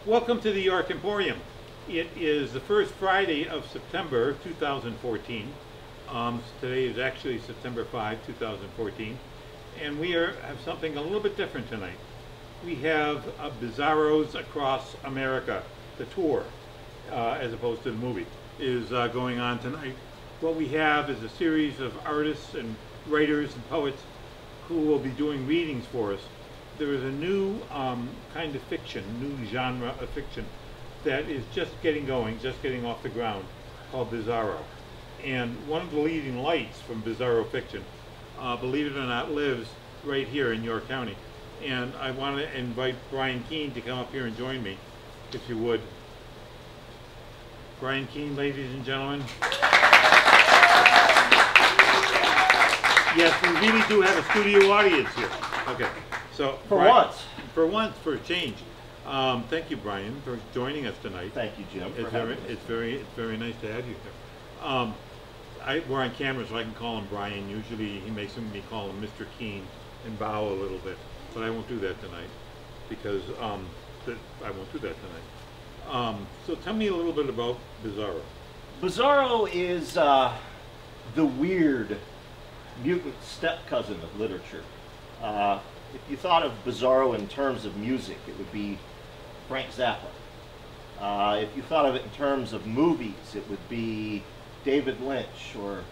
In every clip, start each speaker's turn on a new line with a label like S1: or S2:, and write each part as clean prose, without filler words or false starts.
S1: Welcome to the York Emporium. It is the first Friday of September 2014. Today is actually September 5, 2014. And we have something a little bit different tonight. We have Bizarros Across America, the tour, as opposed to the movie, is going on tonight. What we have is a series of artists and writers and poets who will be doing readings for us. There is a new kind of fiction, new genre of fiction that is just getting going, just getting off the ground, called Bizarro. And one of the leading lights from Bizarro fiction, believe it or not, lives right here in York County. And I want to invite Brian Keene to come up here and join me, if you would. Brian Keene, ladies and gentlemen. Yes, we really do have a studio audience here. Okay. So for once, for a change. Thank you, Brian, for joining us tonight.
S2: Thank you, Jim.
S1: It's very nice to have you here. We're on camera, so I can call him Brian. Usually, he makes me call him Mr. Keene and bow a little bit, but I won't do that tonight because I won't do that tonight. So tell me a little bit about Bizarro.
S2: Bizarro is the weird mutant step-cousin of literature. If you thought of Bizarro in terms of music, it would be Frank Zappa. If you thought of it in terms of movies, it would be David Lynch or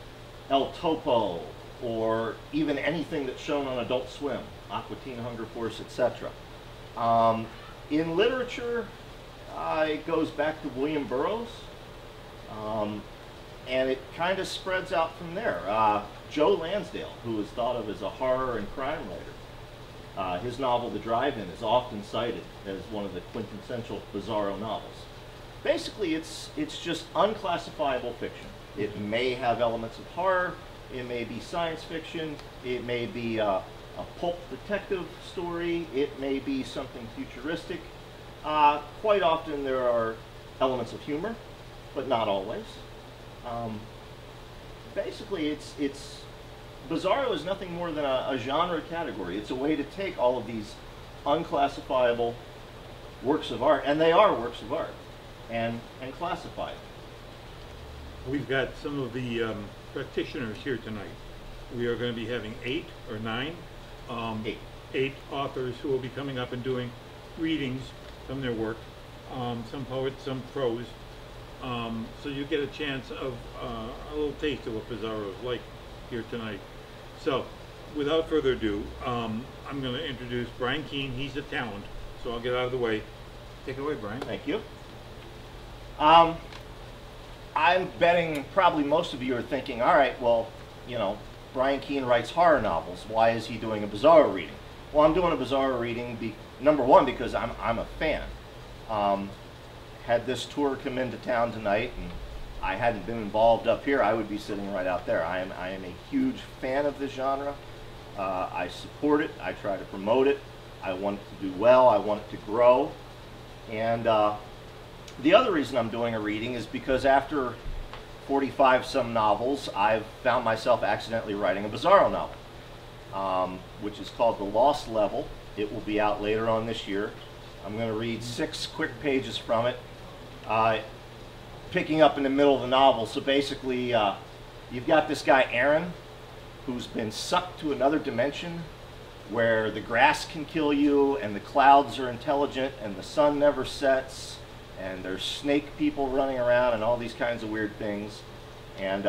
S2: El Topo, or even anything that's shown on Adult Swim, Aqua Teen Hunger Force, etc. In literature, it goes back to William Burroughs, and it kind of spreads out from there. Joe Lansdale, who is thought of as a horror and crime writer, his novel The Drive-In is often cited as one of the quintessential Bizarro novels. Basically, it's just unclassifiable fiction. It may have elements of horror, it may be science fiction, it may be a pulp detective story, it may be something futuristic. Quite often there are elements of humor, but not always. Basically, Bizarro is nothing more than a genre category. It's a way to take all of these unclassifiable works of art, and they are works of art, and classify them.
S1: We've got some of the practitioners here tonight. We are going to be having 8 or 9 eight authors who will be coming up and doing readings from their work, some poets, some prose. So you get a chance of a little taste of what Bizarro is like here tonight. So, without further ado, I'm going to introduce Brian Keene. He's a talent, so I'll get out of the way. Take it away, Brian.
S2: Thank you. I'm betting probably most of you are thinking, all right, well, you know, Brian Keene writes horror novels. Why is he doing a Bizarro reading? Well, I'm doing a Bizarro reading, number one, because I'm a fan. Had this tour come into town tonight and I hadn't been involved up here, I would be sitting right out there. I am a huge fan of this genre. I support it. I try to promote it. I want it to do well. I want it to grow. And the other reason I'm doing a reading is because after 45 some novels, I've found myself accidentally writing a Bizarro novel, which is called The Lost Level. It will be out later on this year. I'm going to read 6 quick pages from it, picking up in the middle of the novel. So basically, you've got this guy Aaron, who's been sucked to another dimension where the grass can kill you and the clouds are intelligent and the sun never sets and there's snake people running around and all these kinds of weird things. And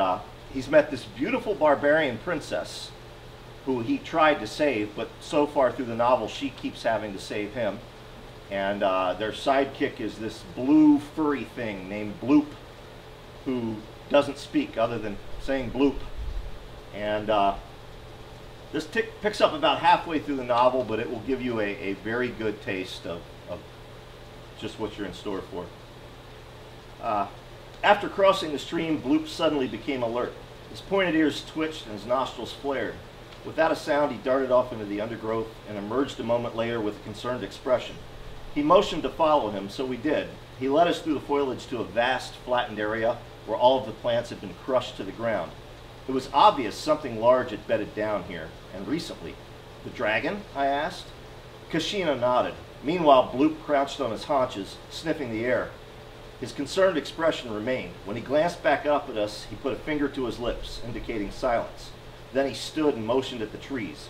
S2: he's met this beautiful barbarian princess who he tried to save, but so far through the novel she keeps having to save him. And their sidekick is this blue furry thing named Bloop, who doesn't speak other than saying bloop. And this picks up about halfway through the novel, but it will give you a very good taste of just what you're in store for. After crossing the stream, Bloop suddenly became alert. His pointed ears twitched and his nostrils flared. Without a sound, he darted off into the undergrowth and emerged a moment later with a concerned expression. He motioned to follow him, so we did. He led us through the foliage to a vast, flattened area where all of the plants had been crushed to the ground. It was obvious something large had bedded down here, and recently. The dragon? I asked. Kashina nodded. Meanwhile, Bloop crouched on his haunches, sniffing the air. His concerned expression remained. When he glanced back up at us, he put a finger to his lips, indicating silence. Then he stood and motioned at the trees.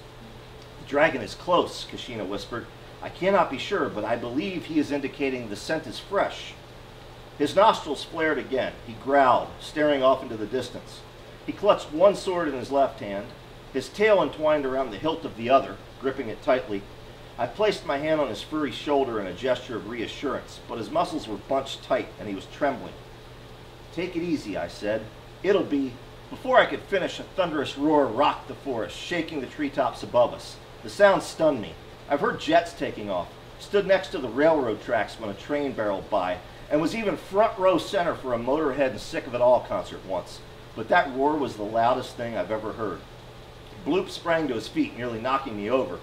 S2: "The dragon is close," Kashina whispered. "I cannot be sure, but I believe he is indicating the scent is fresh." His nostrils flared again. He growled, staring off into the distance. He clutched one sword in his left hand, his tail entwined around the hilt of the other, gripping it tightly. I placed my hand on his furry shoulder in a gesture of reassurance, but his muscles were bunched tight and he was trembling. "Take it easy," I said. "It'll be—" Before I could finish, a thunderous roar rocked the forest, shaking the treetops above us. The sound stunned me. I've heard jets taking off, stood next to the railroad tracks when a train barreled by, and was even front row center for a Motorhead and Sick of It All concert once. But that roar was the loudest thing I've ever heard. Bloop sprang to his feet, nearly knocking me over.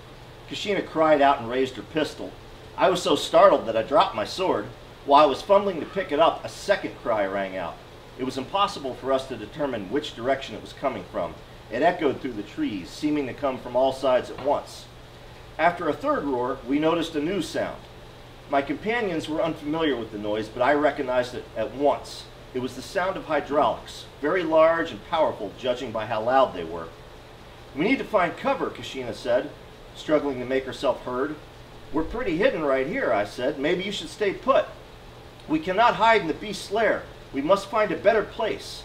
S2: Kashina cried out and raised her pistol. I was so startled that I dropped my sword. While I was fumbling to pick it up, a second cry rang out. It was impossible for us to determine which direction it was coming from. It echoed through the trees, seeming to come from all sides at once. After a third roar, we noticed a new sound. My companions were unfamiliar with the noise, but I recognized it at once. It was the sound of hydraulics, very large and powerful, judging by how loud they were. "We need to find cover," Kashina said, struggling to make herself heard. "We're pretty hidden right here," I said. "Maybe you should stay put." "We cannot hide in the beast's lair. We must find a better place."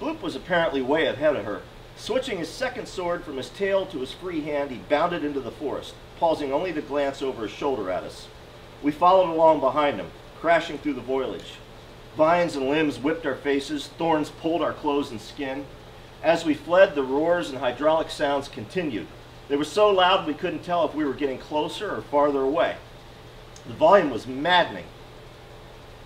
S2: Bloop was apparently way ahead of her. Switching his second sword from his tail to his free hand, he bounded into the forest, pausing only to glance over his shoulder at us. We followed along behind him, crashing through the foliage. Vines and limbs whipped our faces, thorns pulled our clothes and skin. As we fled, the roars and hydraulic sounds continued. They were so loud we couldn't tell if we were getting closer or farther away. The volume was maddening.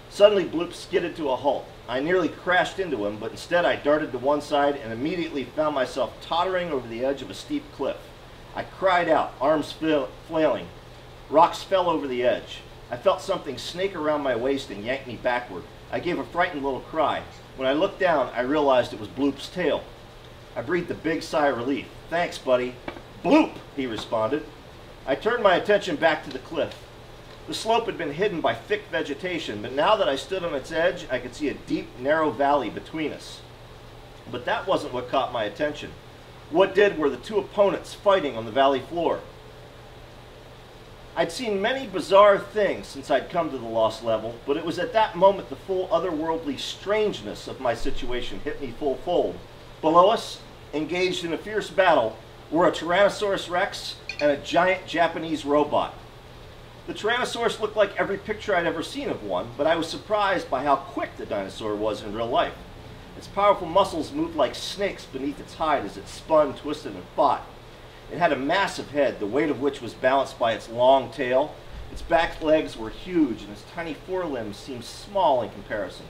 S2: Suddenly, Bloop skidded to a halt. I nearly crashed into him, but instead I darted to one side and immediately found myself tottering over the edge of a steep cliff. I cried out, arms flailing. Rocks fell over the edge. I felt something snake around my waist and yank me backward. I gave a frightened little cry. When I looked down, I realized it was Bloop's tail. I breathed a big sigh of relief. "Thanks, buddy." "Bloop!" he responded. I turned my attention back to the cliff. The slope had been hidden by thick vegetation, but now that I stood on its edge, I could see a deep, narrow valley between us. But that wasn't what caught my attention. What did were the two opponents fighting on the valley floor. I'd seen many bizarre things since I'd come to the Lost Level, but it was at that moment the full otherworldly strangeness of my situation hit me full fold. Below us, engaged in a fierce battle, were a Tyrannosaurus Rex and a giant Japanese robot. The Tyrannosaurus looked like every picture I'd ever seen of one, but I was surprised by how quick the dinosaur was in real life. Its powerful muscles moved like snakes beneath its hide as it spun, twisted, and fought. It had a massive head, the weight of which was balanced by its long tail. Its back legs were huge, and its tiny forelimbs seemed small in comparison.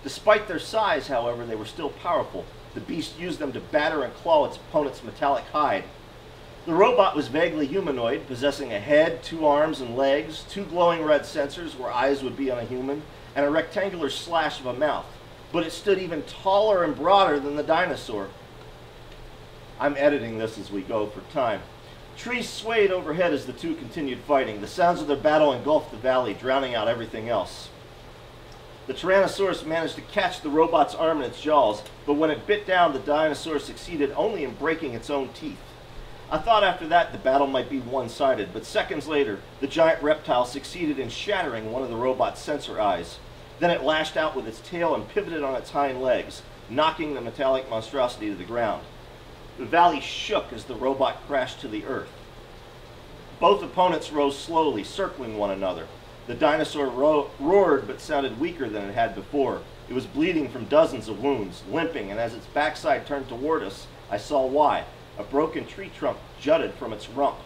S2: Despite their size, however, they were still powerful. The beast used them to batter and claw its opponent's metallic hide. The robot was vaguely humanoid, possessing a head, 2 arms and legs, 2 glowing red sensors where eyes would be on a human, and a rectangular slash of a mouth. But it stood even taller and broader than the dinosaur. I'm editing this as we go for time. Trees swayed overhead as the two continued fighting. The sounds of their battle engulfed the valley, drowning out everything else. The Tyrannosaurus managed to catch the robot's arm in its jaws, but when it bit down, the dinosaur succeeded only in breaking its own teeth. I thought after that the battle might be one-sided, but seconds later, the giant reptile succeeded in shattering one of the robot's sensor eyes. Then it lashed out with its tail and pivoted on its hind legs, knocking the metallic monstrosity to the ground. The valley shook as the robot crashed to the earth. Both opponents rose slowly, circling one another. The dinosaur roared but sounded weaker than it had before. It was bleeding from dozens of wounds, limping, and as its backside turned toward us, I saw why. A broken tree trunk jutted from its rump.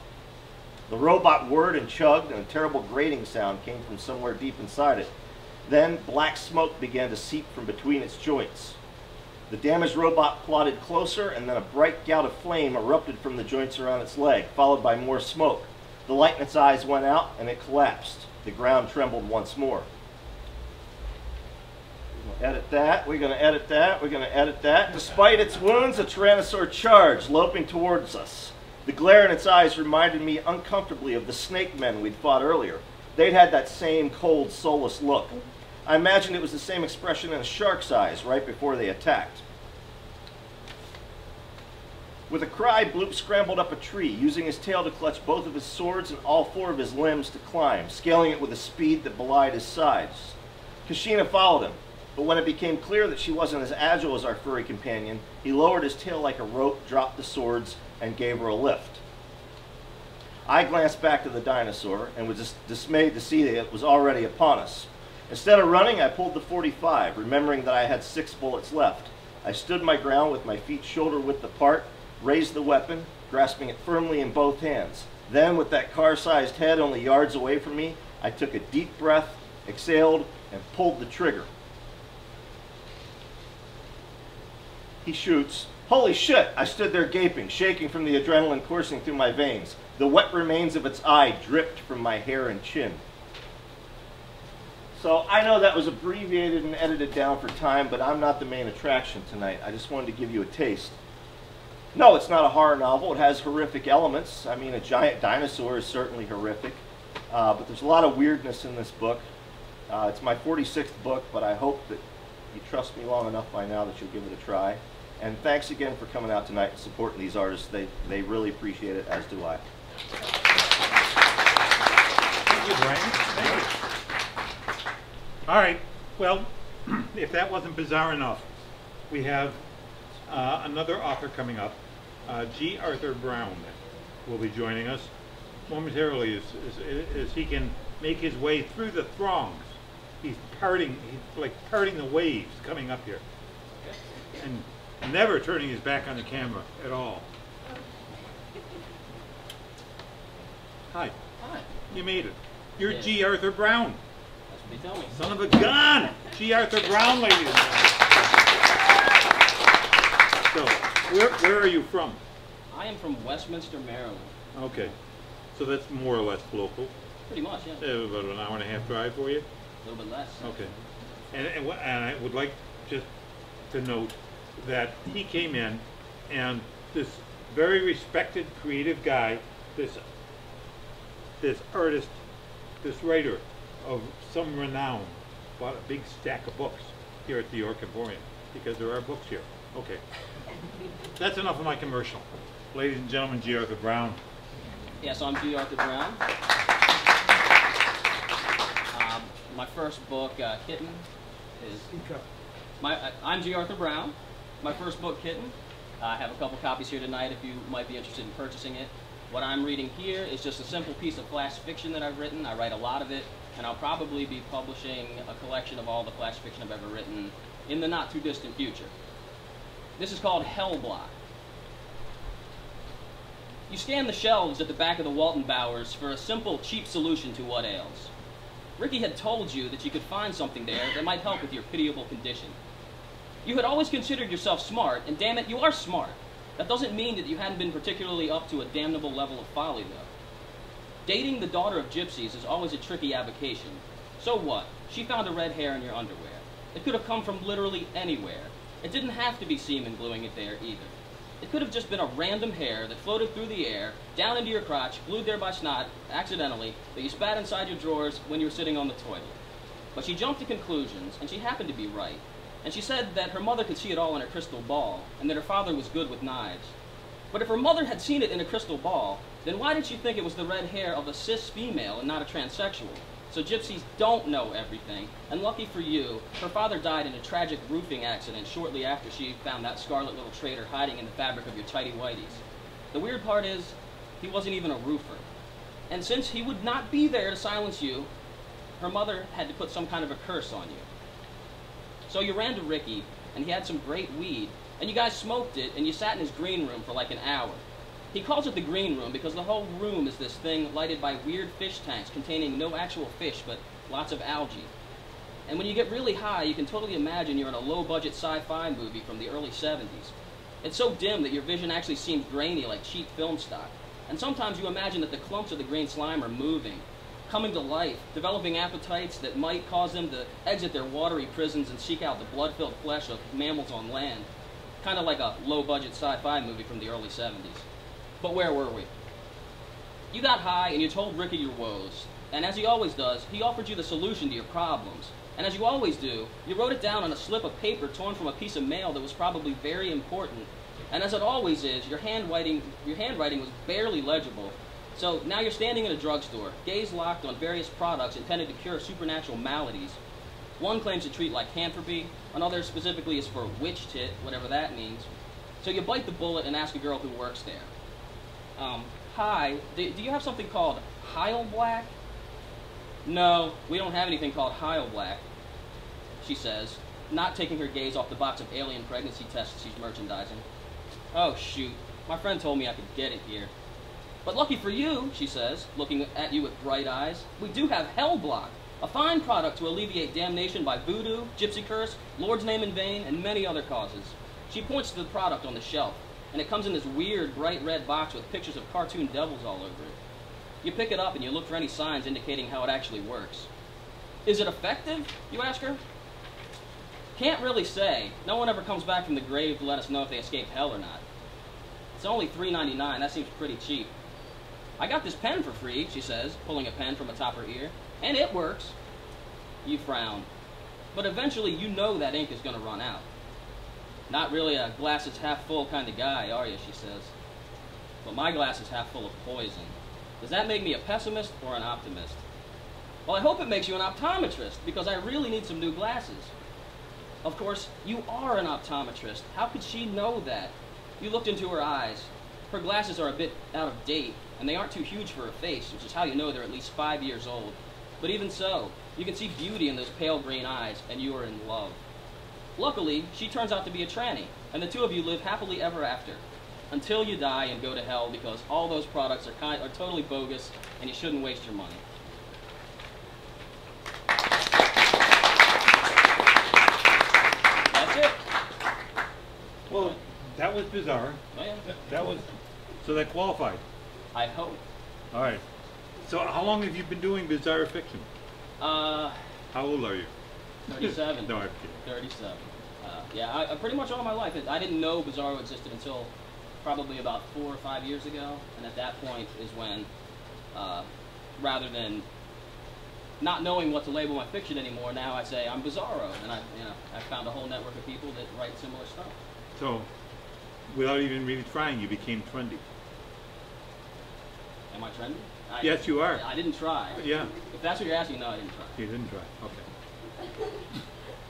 S2: The robot whirred and chugged, and a terrible grating sound came from somewhere deep inside it. Then black smoke began to seep from between its joints. The damaged robot plodded closer, and then a bright gout of flame erupted from the joints around its leg, followed by more smoke. The light in its eyes went out, and it collapsed. The ground trembled once more. We're going to edit that. We're going to edit that. We're going to edit that. Despite its wounds, the Tyrannosaur charged, loping towards us. The glare in its eyes reminded me uncomfortably of the snake men we'd fought earlier. They'd had that same cold, soulless look. I imagined it was the same expression in a shark's eyes right before they attacked. With a cry, Bloop scrambled up a tree, using his tail to clutch both of his swords and all four of his limbs to climb, scaling it with a speed that belied his size. Kashina followed him, but when it became clear that she wasn't as agile as our furry companion, he lowered his tail like a rope, dropped the swords, and gave her a lift. I glanced back to the dinosaur and was dismayed to see that it was already upon us. Instead of running, I pulled the .45, remembering that I had 6 bullets left. I stood my ground with my feet shoulder-width apart, raised the weapon, grasping it firmly in both hands. Then, with that car-sized head only yards away from me, I took a deep breath, exhaled, and pulled the trigger. He shoots. Holy shit! I stood there gaping, shaking from the adrenaline coursing through my veins. The wet remains of its eye dripped from my hair and chin. So I know that was abbreviated and edited down for time, but I'm not the main attraction tonight. I just wanted to give you a taste. No, it's not a horror novel. It has horrific elements. I mean, a giant dinosaur is certainly horrific. But there's a lot of weirdness in this book. It's my 46th book, but I hope that you trust me long enough by now that you'll give it a try. And thanks again for coming out tonight and supporting these artists. They really appreciate it, as do I.
S1: Thank you, Brian. Thank you. All right. Well, if that wasn't bizarre enough, we have another author coming up. G. Arthur Brown will be joining us momentarily as he can make his way through the throngs. He's like parting the waves coming up here. And never turning his back on the camera at all. Hi.
S3: Hi.
S1: You made it. You're G. Arthur Brown.
S3: That's what they tell me.
S1: Son of a gun! G. Arthur Brown, ladies and gentlemen. So, where are you from?
S3: I am from Westminster, Maryland.
S1: Okay. So that's more or less local.
S3: Pretty much, yeah.
S1: About an hour and a half drive for you?
S3: A little bit less.
S1: Okay. And I would like just to note that he came in and this very respected creative guy, this artist, this writer of some renown, bought a big stack of books here at the York Emporium because there are books here. Okay. That's enough of my commercial. Ladies and gentlemen, G. Arthur Brown.
S3: Yes, I'm G. Arthur Brown. My first book, Kitten, is... I'm G. Arthur Brown. My first book, Kitten. I have a couple copies here tonight if you might be interested in purchasing it. What I'm reading here is just a simple piece of flash fiction that I've written. I write a lot of it, and I'll probably be publishing a collection of all the flash fiction I've ever written in the not-too-distant future. This is called Hellblock. You scan the shelves at the back of the Walton Bowers for a simple, cheap solution to what ails. Ricky had told you that you could find something there that might help with your pitiable condition. You had always considered yourself smart, and damn it, you are smart. That doesn't mean that you hadn't been particularly up to a damnable level of folly, though. Dating the daughter of gypsies is always a tricky avocation. So what? She found a red hair in your underwear. It could have come from literally anywhere. It didn't have to be semen gluing it there, either. It could have just been a random hair that floated through the air, down into your crotch, glued there by snot, accidentally, that you spat inside your drawers when you were sitting on the toilet. But she jumped to conclusions, and she happened to be right. And she said that her mother could see it all in her crystal ball, and that her father was good with knives. But if her mother had seen it in a crystal ball, then why did she think it was the red hair of a cis female and not a transsexual? So gypsies don't know everything, and lucky for you, her father died in a tragic roofing accident shortly after she found that scarlet little traitor hiding in the fabric of your tighty-whities. The weird part is, he wasn't even a roofer. And since he would not be there to silence you, her mother had to put some kind of a curse on you. So you ran to Ricky, and he had some great weed, and you guys smoked it, and you sat in his green room for like an hour. He calls it the green room because the whole room is this thing lighted by weird fish tanks containing no actual fish, but lots of algae. And when you get really high, you can totally imagine you're in a low-budget sci-fi movie from the early 70s. It's so dim that your vision actually seems grainy like cheap film stock. And sometimes you imagine that the clumps of the green slime are moving, coming to life, developing appetites that might cause them to exit their watery prisons and seek out the blood-filled flesh of mammals on land. Kind of like a low-budget sci-fi movie from the early 70s. But where were we? You got high and you told Ricky your woes. And as he always does, he offered you the solution to your problems. And as you always do, you wrote it down on a slip of paper torn from a piece of mail that was probably very important. And as it always is, your handwriting was barely legible. So now you're standing in a drugstore, gaze locked on various products intended to cure supernatural maladies. One claims to treat lycanthropy, another specifically is for witch tit, whatever that means. So you bite the bullet and ask a girl who works there. Hi, do you have something called Heil Black? No, we don't have anything called Heil Black, she says, not taking her gaze off the box of alien pregnancy tests she's merchandising. Oh, shoot. My friend told me I could get it here. But lucky for you, she says, looking at you with bright eyes, we do have Hell Block, a fine product to alleviate damnation by voodoo, gypsy curse, Lord's name in vain, and many other causes. She points to the product on the shelf, and it comes in this weird, bright red box with pictures of cartoon devils all over it. You pick it up and you look for any signs indicating how it actually works. Is it effective, you ask her? Can't really say. No one ever comes back from the grave to let us know if they escaped hell or not. It's only $3.99, that seems pretty cheap. I got this pen for free, she says, pulling a pen from atop her ear, and it works. You frown. But eventually you know that ink is going to run out. Not really a glasses half full kind of guy, are you, she says. But my glass is half full of poison. Does that make me a pessimist or an optimist? Well, I hope it makes you an optometrist, because I really need some new glasses. Of course, you are an optometrist. How could she know that? You looked into her eyes. Her glasses are a bit out of date, and they aren't too huge for her face, which is how you know they're at least 5 years old. But even so, you can see beauty in those pale green eyes, and you are in love. Luckily, she turns out to be a tranny, and the two of you live happily ever after. Until you die and go to hell, because all those products are totally bogus, and you shouldn't waste your money. That's it.
S1: Well, that was Bizarro.
S3: Oh, yeah.
S1: That was, so that qualified.
S3: I hope.
S1: All right. So how long have you been doing Bizarro fiction? How old are you?
S3: 37.
S1: No, I'm kidding.
S3: 37. Yeah, I pretty much all my life. I didn't know Bizarro existed until probably about 4 or 5 years ago, and at that point is when, rather than not knowing what to label my fiction anymore, now I say I'm Bizarro, and I found a whole network of people that write similar stuff.
S1: So, without even really trying, you became trendy.
S3: Am I trendy?
S1: Yes, you are.
S3: I didn't try.
S1: Yeah.
S3: If that's what you're asking, no, I didn't try.
S1: You didn't try. Okay.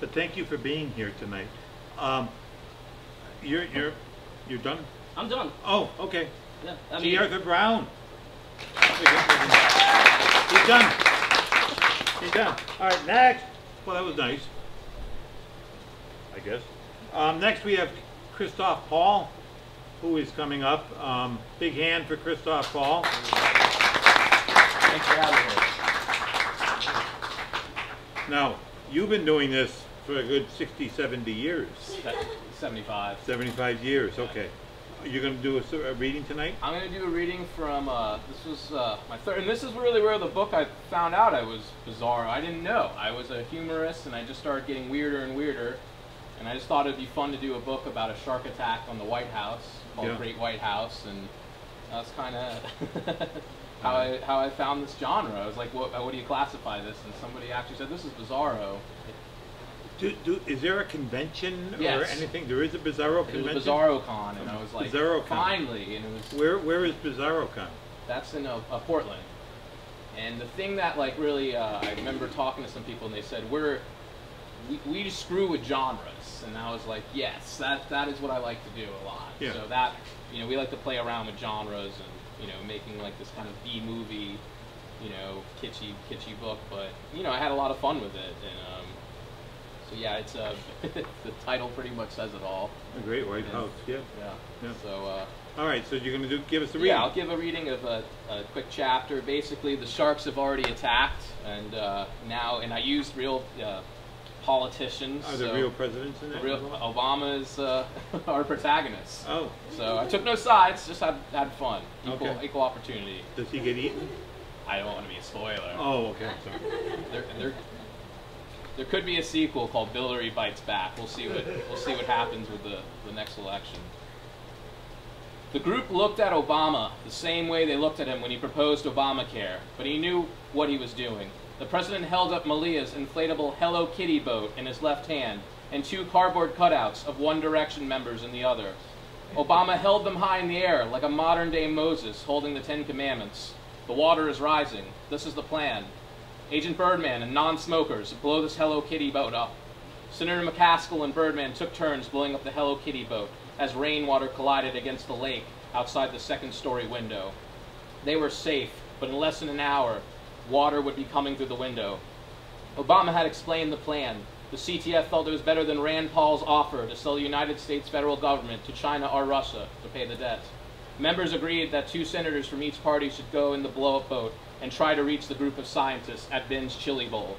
S1: But thank you for being here tonight. You're done?
S3: I'm done.
S1: Oh, okay.
S3: Yeah. I
S1: G.
S3: mean,
S1: Arthur Brown. He's done. He's done. All right, next. Well, that was nice, I guess. Next we have Christoph Paul, who is coming up. Big hand for Christoph Paul.
S4: Thanks for having me.
S1: Now, you've been doing this for a good 60, 70 years.
S4: 75.
S1: 75 years, okay. You're going to do a reading tonight?
S4: I'm going to do a reading from, this was my third, and this is really where the book I found out I was Bizarro. I didn't know. I was a humorist, and I just started getting weirder and weirder, and I just thought it'd be fun to do a book about a shark attack on the White House, called Great White House, and that's kind of how I found this genre. I was like, what do you classify this? And somebody actually said, this is Bizarro.
S1: Is there a convention or
S4: Yes.
S1: anything? There is a Bizarro convention?
S4: It was Bizarro Con, and I was like,
S1: Bizarro Con.
S4: finally, and it was...
S1: Where is Bizarro Con?
S4: That's in Portland. And the thing that like really, I remember talking to some people and they said, we just screw with genres. And I was like, yes, that is what I like to do a lot.
S1: Yeah.
S4: So that, we like to play around with genres and, making like this kind of B-movie, kitschy book. But, I had a lot of fun with it. And, so yeah, it's the title pretty much says it all.
S1: A Great White House, yeah.
S4: So
S1: all right, so you're going to give us a reading.
S4: Yeah, I'll give a reading of a quick chapter. Basically, the sharks have already attacked, and and I used real politicians.
S1: Are there real presidents in there?
S4: Obama is our protagonist.
S1: Oh.
S4: So I took no sides, just had fun. Equal opportunity.
S1: Does he get eaten?
S4: I don't want to be a spoiler.
S1: Oh, okay. Sorry.
S4: There could be a sequel called Billary Bites Back. We'll see what happens with the next election. The group looked at Obama the same way they looked at him when he proposed Obamacare, but he knew what he was doing. The president held up Malia's inflatable Hello Kitty boat in his left hand and 2 cardboard cutouts of One Direction members in the other. Obama held them high in the air like a modern-day Moses holding the 10 Commandments. The water is rising. This is the plan. Agent Birdman and non-smokers blow this Hello Kitty boat up. Senator McCaskill and Birdman took turns blowing up the Hello Kitty boat as rainwater collided against the lake outside the second-story window. They were safe, but in less than an hour, water would be coming through the window. Obama had explained the plan. The CTF felt it was better than Rand Paul's offer to sell the United States federal government to China or Russia to pay the debt. Members agreed that 2 senators from each party should go in the blow-up boat and try to reach the group of scientists at Ben's Chili Bowl.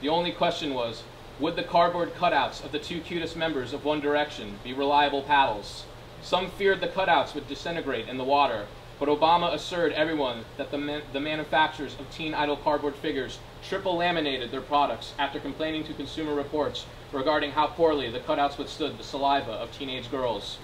S4: The only question was, would the cardboard cutouts of the 2 cutest members of One Direction be reliable paddles? Some feared the cutouts would disintegrate in the water, but Obama assured everyone that the manufacturers of Teen Idol cardboard figures triple laminated their products after complaining to Consumer Reports regarding how poorly the cutouts withstood the saliva of teenage girls.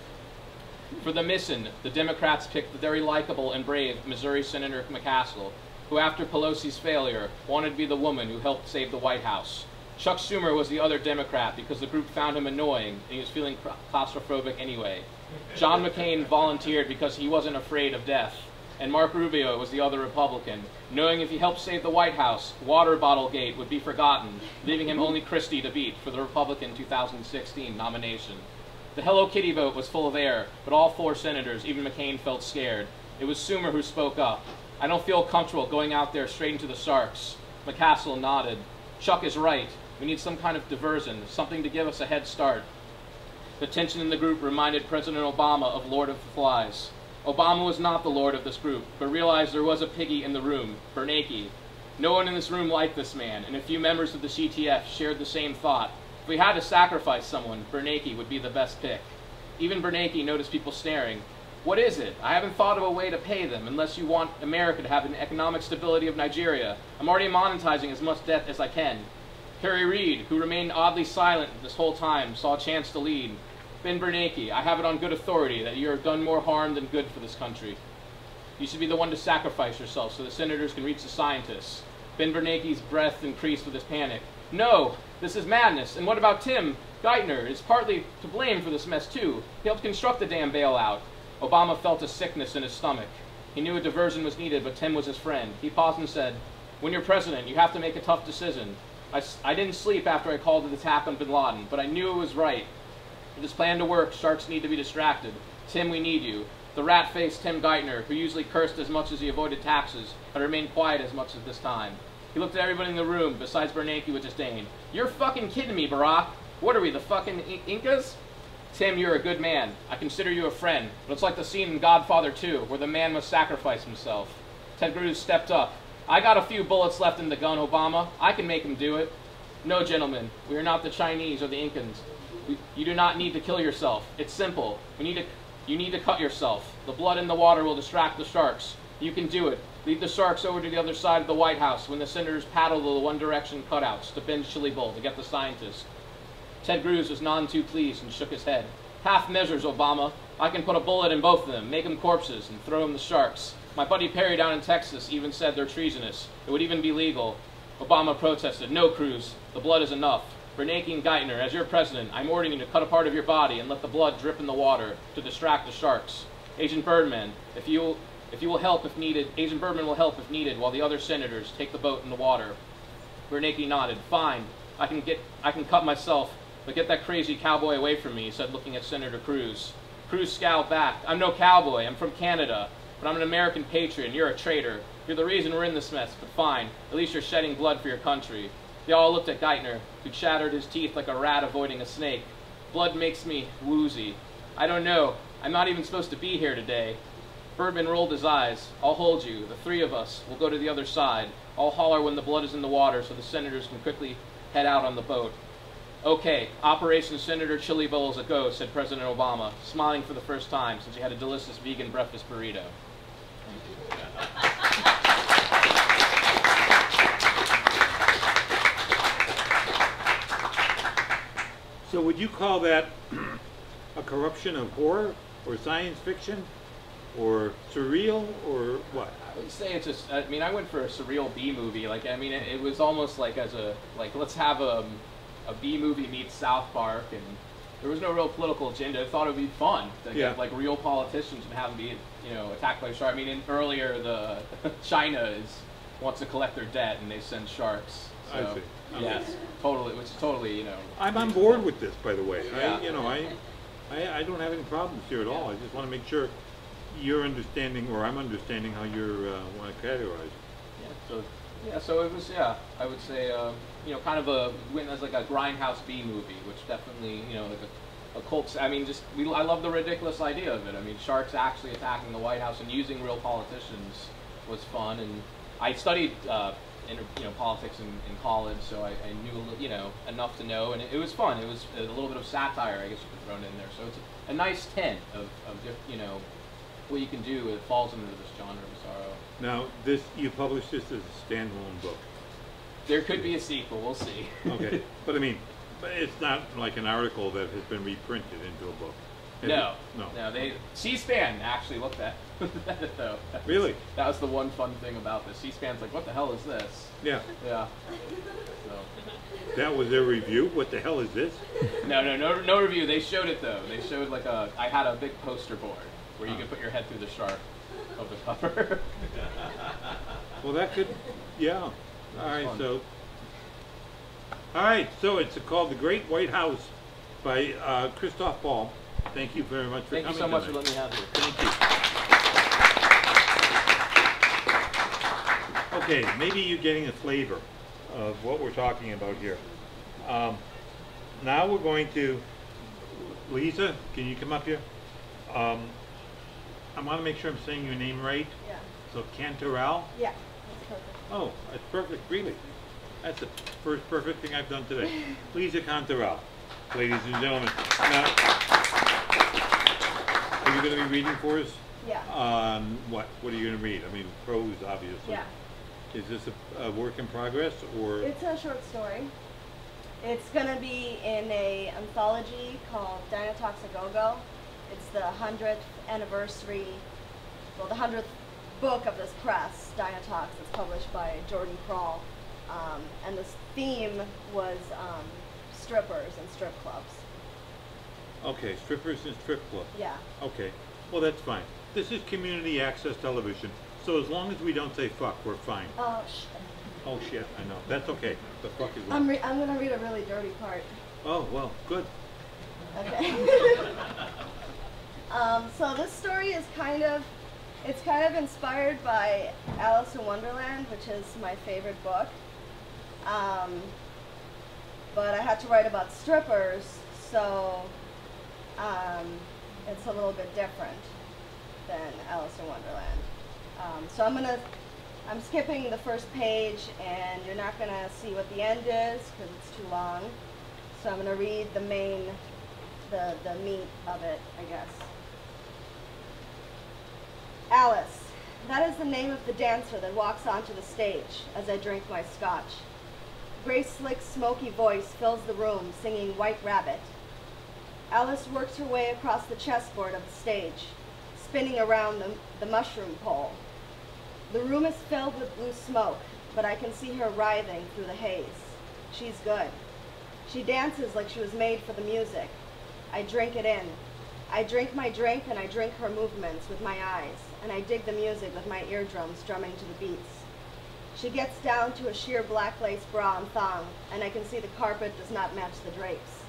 S4: For the mission, the Democrats picked the very likable and brave Missouri Senator McCaskill, who after Pelosi's failure wanted to be the woman who helped save the White House. Chuck Schumer was the other Democrat because the group found him annoying and he was feeling claustrophobic anyway. John McCain volunteered because he wasn't afraid of death. And Mark Rubio was the other Republican, knowing if he helped save the White House, Water Bottle Gate would be forgotten, leaving him only Christie to beat for the Republican 2016 nomination. The Hello Kitty boat was full of air, but all 4 senators, even McCain, felt scared. It was Schumer who spoke up. I don't feel comfortable going out there straight into the sharks. McCaskill nodded. Chuck is right. We need some kind of diversion, something to give us a head start. The tension in the group reminded President Obama of Lord of the Flies. Obama was not the lord of this group, but realized there was a piggy in the room, Bernanke. No one in this room liked this man, and a few members of the CTF shared the same thought. If we had to sacrifice someone, Bernanke would be the best pick. Even Bernanke noticed people staring. What is it? I haven't thought of a way to pay them, unless you want America to have an economic stability of Nigeria. I'm already monetizing as much debt as I can. Harry Reid, who remained oddly silent this whole time, saw a chance to lead. Ben Bernanke, I have it on good authority that you have done more harm than good for this country. You should be the one to sacrifice yourself so the senators can reach the scientists. Ben Bernanke's breath increased with his panic. No, this is madness. And what about Tim Geithner? Is partly to blame for this mess too. He helped construct the damn bailout. Obama felt a sickness in his stomach. He knew a diversion was needed, but Tim was his friend. He paused and said, when you're president, you have to make a tough decision. I didn't sleep after I called an attack on bin Laden, but I knew it was right. For this plan to work, sharks need to be distracted. Tim, we need you. The rat-faced Tim Geithner, who usually cursed as much as he avoided taxes, had remained quiet as much as this time. He looked at everybody in the room, besides Bernanke, with disdain. You're fucking kidding me, Barack. What are we, the fucking Incas? Tim, you're a good man. I consider you a friend, but it's like the scene in Godfather 2, where the man must sacrifice himself. Ted Cruz stepped up. I got a few bullets left in the gun, Obama. I can make him do it. No, gentlemen, we are not the Chinese or the Incans. You do not need to kill yourself. It's simple. You need to cut yourself. The blood in the water will distract the sharks. You can do it. Lead the sharks over to the other side of the White House when the senators paddle the One Direction cutouts to Ben's Chili Bowl to get the scientists. Ted Cruz was none too pleased and shook his head. Half measures, Obama. I can put a bullet in both of them, make them corpses, and throw them the sharks. My buddy Perry down in Texas even said they're treasonous. It would even be legal. Obama protested. No, Cruz. The blood is enough. Bernanke and Geithner, as your president, I'm ordering you to cut a part of your body and let the blood drip in the water to distract the sharks. Agent Birdman, if you will help if needed, Agent Birdman will help if needed while the other senators take the boat in the water. Bernanke nodded. Fine. I can cut myself, but get that crazy cowboy away from me, he said, looking at Senator Cruz. Cruz scowled back. I'm no cowboy. I'm from Canada. But I'm an American patriot, and you're a traitor. You're the reason we're in this mess, but fine. At least you're shedding blood for your country. They all looked at Geithner, who chattered his teeth like a rat avoiding a snake. Blood makes me woozy. I don't know. I'm not even supposed to be here today. Birdman rolled his eyes. I'll hold you. The 3 of us. We'll go to the other side. I'll holler when the blood is in the water so the senators can quickly head out on the boat. Okay, Operation Senator Chili Bowl is a go, said President Obama, smiling for the first time since he had a delicious vegan breakfast burrito.
S1: So would you call that a corruption of horror or science fiction? or surreal, or what?
S4: I would say it's just, I mean, I went for a surreal B movie. Like, I mean, it was almost like let's have a B movie meets South Park, and there was no real political agenda. I thought it would be fun to get like real politicians and have them be, you know, attacked by sharks. I mean, earlier China wants to collect their debt, and they send sharks. So,
S1: I see.
S4: Yes, totally, which is totally, you know.
S1: I'm on board with this, by the way.
S4: Yeah.
S1: I don't have any problems here at all. I just want to make sure you're understanding, or I'm understanding how you're want to categorize it.
S4: So it was, I would say, you know, kind of went as like a grindhouse B movie, which definitely, you know, like a cult. I mean, I love the ridiculous idea of it. I mean, sharks actually attacking the White House and using real politicians was fun, and I studied politics in college, so I knew enough to know, and it was fun. It was a little bit of satire, I guess you could throw in there. So it's a nice tent of what you can do. It falls into this genre of Bizarro.
S1: Now, you published this as a standalone book.
S4: There could be a sequel. We'll see.
S1: Okay, but I mean, it's not like an article that has been reprinted into a book.
S4: No.
S1: Okay.
S4: C-SPAN actually looked at it though.
S1: Really?
S4: That was the one fun thing about this. C-SPAN's like, what the hell is this?
S1: Yeah.
S4: Yeah. So.
S1: That was their review? What the hell is this?
S4: No review. They showed it though. They showed like I had a big poster board where you could put your head through the shark of the cover.
S1: Well, that could, yeah. All right, so it's called The Great White House by Christoph Paul. Thank you very much for coming.
S4: Thank you so much for letting me have you.
S1: Thank you. Okay, maybe you're getting a flavor of what we're talking about here. Now we're going to, Lisa, can you come up here? I want to make sure I'm saying your name right.
S5: Yeah.
S1: So Cantoral?
S5: Yeah, that's perfect.
S1: Oh, that's perfect, really. That's the first perfect thing I've done today. Lisa Cantoral, ladies and gentlemen. Now, are you going to be reading for us?
S5: Yeah.
S1: What are you going to read? I mean, prose, obviously.
S5: Yeah.
S1: Is this a work in progress, or?
S5: It's a short story. It's going to be in an anthology called Dinotox A Go-Go. It's the 100th anniversary, well, the 100th book of this press, Dinotox. It's published by Jordan Kroll. And this theme was strippers and strip clubs.
S1: Okay, strippers and strip clubs.
S5: Yeah.
S1: Okay, well, that's fine. This is community access television, so as long as we don't say fuck, we're fine.
S5: Oh, shit.
S1: Oh, shit, I know. That's okay. The fuck is
S5: I'm going to read a really dirty part.
S1: Oh, well, good.
S5: Okay. So this story is kind of inspired by Alice in Wonderland, which is my favorite book. But I had to write about strippers, so it's a little bit different than Alice in Wonderland. So I'm skipping the first page, and you're not gonna see what the end is because it's too long. So I'm gonna read the meat of it, I guess. Alice. That is the name of the dancer that walks onto the stage as I drink my scotch. Grace's slick, smoky voice fills the room, singing White Rabbit. Alice works her way across the chessboard of the stage, spinning around the mushroom pole. The room is filled with blue smoke, but I can see her writhing through the haze. She's good. She dances like she was made for the music. I drink it in. I drink my drink, and I drink her movements with my eyes, and I dig the music with my eardrums drumming to the beats. She gets down to a sheer black lace bra and thong, and I can see the carpet does not match the drapes.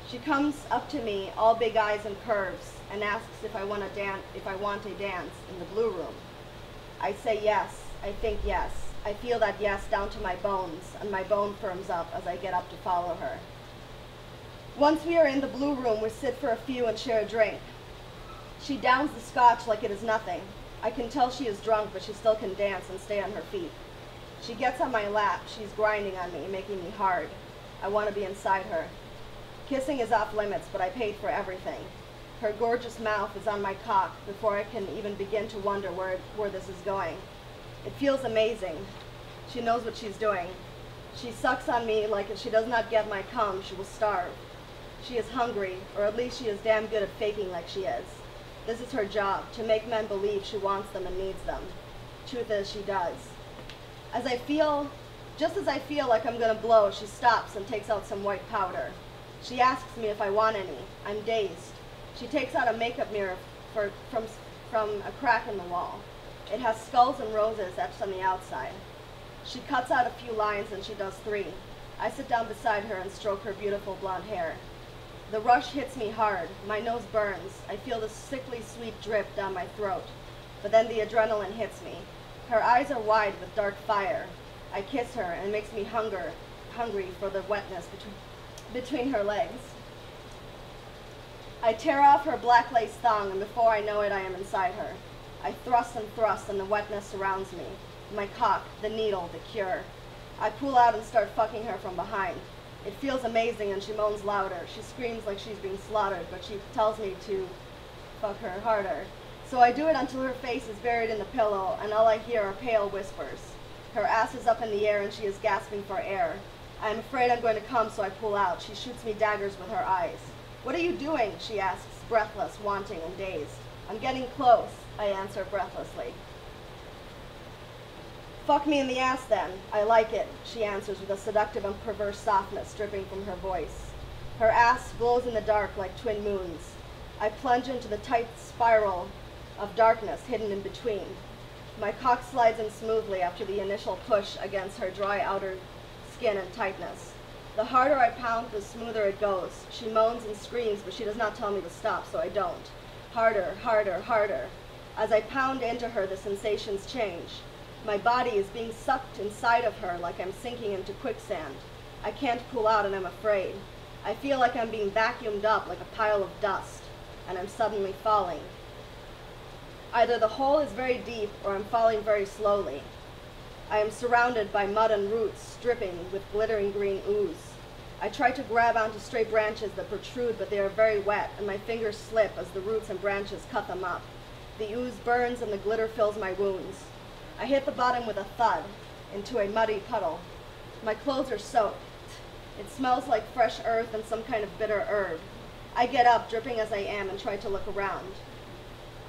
S5: She comes up to me, all big eyes and curves, and asks if I want a dance in the blue room. I say yes. I think yes. I feel that yes down to my bones, and my bone firms up as I get up to follow her. Once we are in the blue room, we sit for a few and share a drink. She downs the scotch like it is nothing. I can tell she is drunk, but she still can dance and stay on her feet. She gets on my lap. She's grinding on me, making me hard. I want to be inside her. Kissing is off limits, but I paid for everything. Her gorgeous mouth is on my cock before I can even begin to wonder where this is going. It feels amazing. She knows what she's doing. She sucks on me like if she does not get my cum, she will starve. She is hungry, or at least she is damn good at faking like she is. This is her job, to make men believe she wants them and needs them. Truth is, she does. Just as I feel like I'm gonna blow, she stops and takes out some white powder. She asks me if I want any. I'm dazed. She takes out a makeup mirror from a crack in the wall. It has skulls and roses etched on the outside. She cuts out a few lines and she does 3. I sit down beside her and stroke her beautiful blonde hair. The rush hits me hard. My nose burns. I feel the sickly sweet drip down my throat. But then the adrenaline hits me. Her eyes are wide with dark fire. I kiss her and it makes me hungry for the wetness between her legs. I tear off her black lace thong, and before I know it, I am inside her. I thrust, and the wetness surrounds me. My cock, the needle, the cure. I pull out and start fucking her from behind. It feels amazing, and she moans louder. She screams like she's being slaughtered, but she tells me to fuck her harder. So I do it until her face is buried in the pillow, and all I hear are pale whispers. Her ass is up in the air, and she is gasping for air. I am afraid I'm going to come, so I pull out. She shoots me daggers with her eyes. What are you doing? She asks, breathless, wanting, and dazed. I'm getting close, I answer breathlessly. Fuck me in the ass then. I like it, she answers with a seductive and perverse softness dripping from her voice. Her ass glows in the dark like twin moons. I plunge into the tight spiral of darkness hidden in between. My cock slides in smoothly after the initial push against her dry outer skin and tightness. The harder I pound, the smoother it goes. She moans and screams, but she does not tell me to stop, so I don't. Harder, harder, harder. As I pound into her, the sensations change. My body is being sucked inside of her like I'm sinking into quicksand. I can't pull out and I'm afraid. I feel like I'm being vacuumed up like a pile of dust, and I'm suddenly falling. Either the hole is very deep or I'm falling very slowly. I am surrounded by mud and roots dripping with glittering green ooze. I try to grab onto stray branches that protrude, but they are very wet, and my fingers slip as the roots and branches cut them up. The ooze burns and the glitter fills my wounds. I hit the bottom with a thud into a muddy puddle. My clothes are soaked. It smells like fresh earth and some kind of bitter herb. I get up, dripping as I am, and try to look around.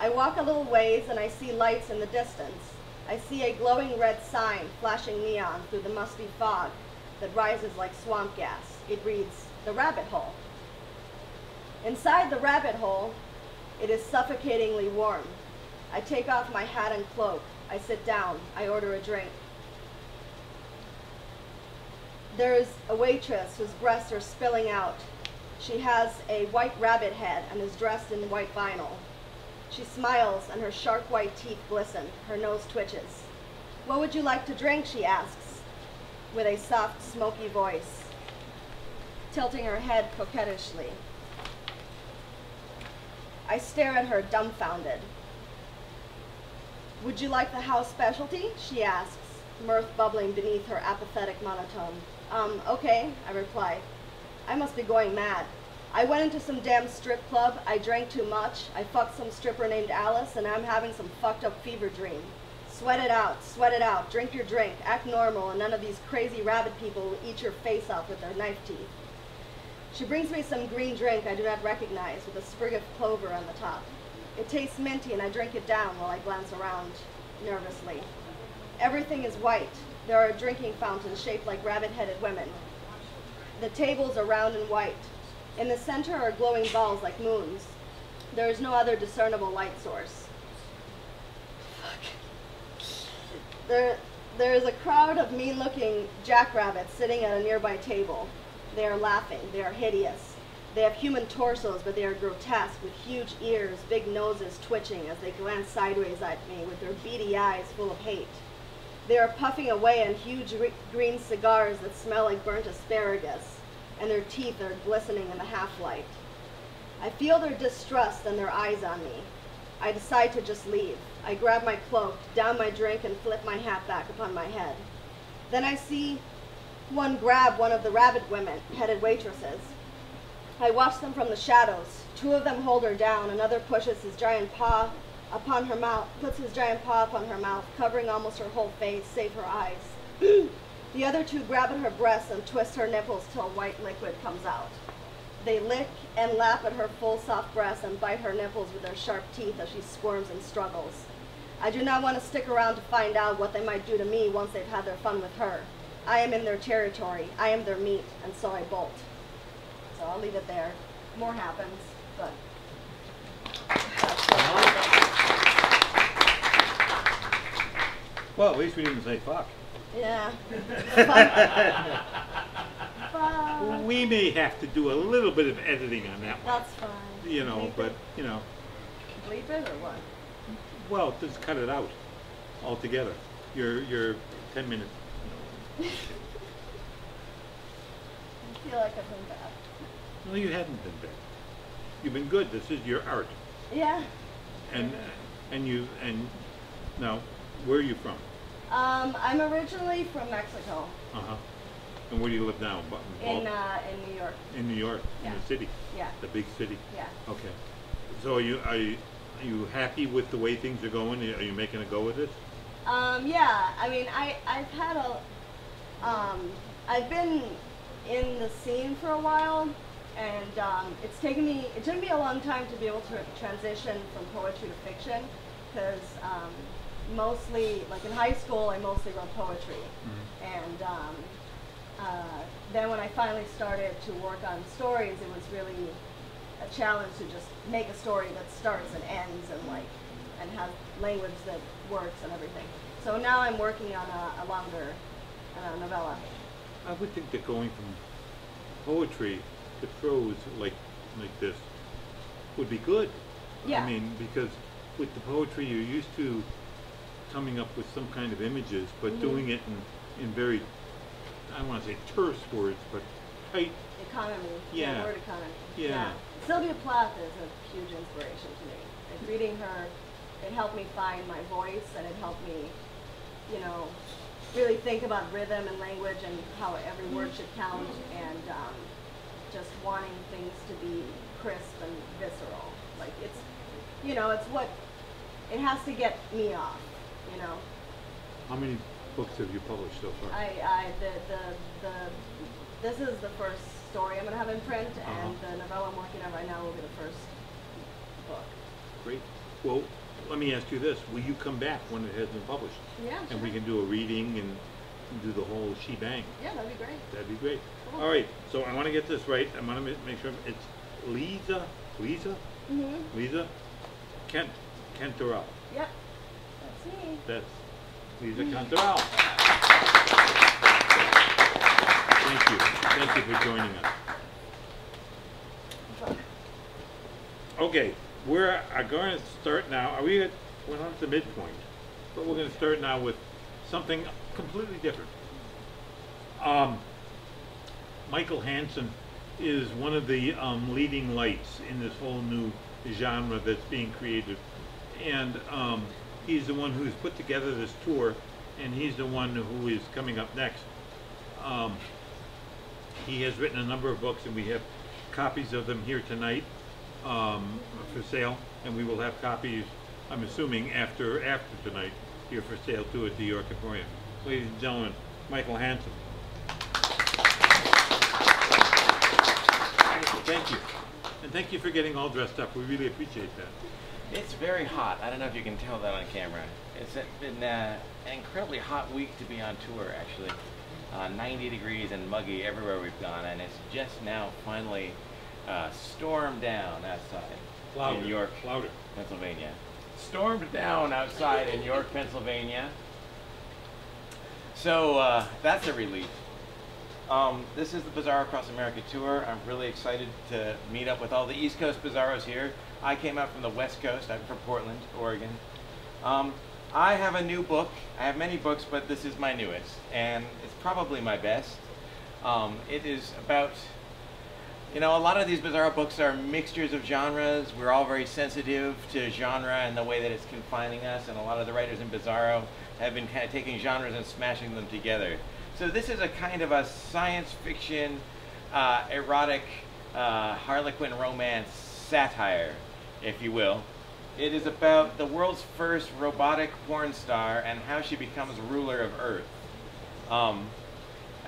S5: I walk a little ways and I see lights in the distance. I see a glowing red sign flashing neon through the musty fog that rises like swamp gas. It reads, "The Rabbit Hole." Inside the rabbit hole, it is suffocatingly warm. I take off my hat and cloak. I sit down. I order a drink. There is a waitress whose breasts are spilling out. She has a white rabbit head and is dressed in white vinyl. She smiles and her sharp white teeth glisten. Her nose twitches. "What would you like to drink?" she asks, with a soft, smoky voice, tilting her head coquettishly. I stare at her dumbfounded. "Would you like the house specialty?" she asks, mirth bubbling beneath her apathetic monotone. Okay," I reply. I must be going mad. I went into some damn strip club, I drank too much, I fucked some stripper named Alice, and I'm having some fucked up fever dream. Sweat it out, drink your drink, act normal, and none of these crazy rabbit people will eat your face off with their knife teeth. She brings me some green drink I do not recognize with a sprig of clover on the top. It tastes minty and I drink it down while I glance around nervously. Everything is white. There are drinking fountains shaped like rabbit-headed women. The tables are round and white. In the center are glowing balls like moons. There is no other discernible light source. There is a crowd of mean-looking jackrabbits sitting at a nearby table. They are laughing. They are hideous. They have human torsos, but they are grotesque, with huge ears, big noses twitching as they glance sideways at me with their beady eyes full of hate. They are puffing away on huge green cigars that smell like burnt asparagus, and their teeth are glistening in the half-light. I feel their distrust and their eyes on me. I decide to just leave. I grab my cloak, down my drink, and flip my hat back upon my head. Then I see one grab one of the rabbit women-headed waitresses. I watch them from the shadows. Two of them hold her down. Another pushes his giant paw upon her mouth, puts his giant paw upon her mouth, covering almost her whole face, save her eyes. The other two grab at her breasts and twist her nipples till white liquid comes out. They lick and lap at her full soft breasts and bite her nipples with their sharp teeth as she squirms and struggles. I do not want to stick around to find out what they might do to me once they've had their fun with her. I am in their territory. I am their meat, and so I bolt. So I'll leave it there. More happens, but...
S1: Well, at least we didn't say fuck.
S5: Yeah. Fuck.
S1: We may have to do a little bit of editing on that one.
S5: That's fine.
S1: You know,
S5: Bleep
S1: but,
S5: it?
S1: you know,
S5: Bleep it or what?
S1: well, just cut it out altogether. Your 10 minutes.
S5: I feel like I've been bad.
S1: No, you haven't been bad. You've been good. This is your art.
S5: Yeah.
S1: And now, where are you from?
S5: I'm originally from Mexico.
S1: Uh-huh. And where do you live now?
S5: In New York.
S1: In New York,
S5: Yeah.
S1: in the city.
S5: Yeah.
S1: The big city.
S5: Yeah.
S1: Okay. So are you happy with the way things are going? Are you making a go with this?
S5: Yeah. I mean, I've had I've been in the scene for a while, and it took me a long time to be able to transition from poetry to fiction, because mostly, like in high school, I mostly wrote poetry, and then when I finally started to work on stories, it was really a challenge to just make a story that starts and ends and have language that works and everything. So now I'm working on a longer novella.
S1: I would think that going from poetry to prose like this would be good.
S5: Yeah.
S1: I mean, because with the poetry you're used to coming up with some kind of images, but doing it in very, I don't want to say terse words, but tight.
S5: Economy.
S1: Yeah.
S5: Word economy.
S1: Yeah.
S5: Sylvia Plath is a huge inspiration to me. Like reading her, it helped me find my voice, and it helped me, you know, really think about rhythm and language and how every word should count, and just wanting things to be crisp and visceral. Like it's, you know, it's what, it has to get me off, you know.
S1: How many books have you published so far?
S5: This is the first story I'm going to have in print, and the novella I'm working on right now will be the first book.
S1: Great. Well, let me ask you this. Will you come back when it has been published?
S5: Yeah,
S1: And we can do a reading and do the whole shebang.
S5: Yeah, that'd be great.
S1: That'd be great.
S5: Cool.
S1: All right, so I want to get this right. I want to make sure it's Lisa Cantorell.
S5: Yep, that's me.
S1: That's Lisa Cantorell. Thank you for joining us. Okay, we're going to start now. We're not at the midpoint, but we're going to start now with something completely different. Mykle Hansen is one of the leading lights in this whole new genre that's being created, and he's the one who's put together this tour, and he's the one who is coming up next. He has written a number of books, and we have copies of them here tonight for sale, and we will have copies, I'm assuming, after tonight here for sale too at the York Emporium. Ladies and gentlemen, Mykle Hansen. Thank you. And thank you for getting all dressed up. We really appreciate that.
S6: It's very hot. I don't know if you can tell that on camera. It's been an incredibly hot week to be on tour, actually. 90 degrees and muggy everywhere we've gone, and it's just now finally stormed down outside in York, Pennsylvania. Stormed down outside in York, Pennsylvania. So that's a relief. This is the Bizarro Across America tour. I'm really excited to meet up with all the East Coast Bizarros here. I came out from the West Coast. I'm from Portland, Oregon. I have a new book. I have many books, but this is my newest, and it's probably my best. It is about, you know, a lot of these Bizarro books are mixtures of genres. We're all very sensitive to genre and the way that it's confining us, and a lot of the writers in Bizarro have been kind of taking genres and smashing them together. So this is a kind of a science fiction, erotic, Harlequin romance satire, if you will. It is about the world's first robotic porn star and how she becomes ruler of Earth.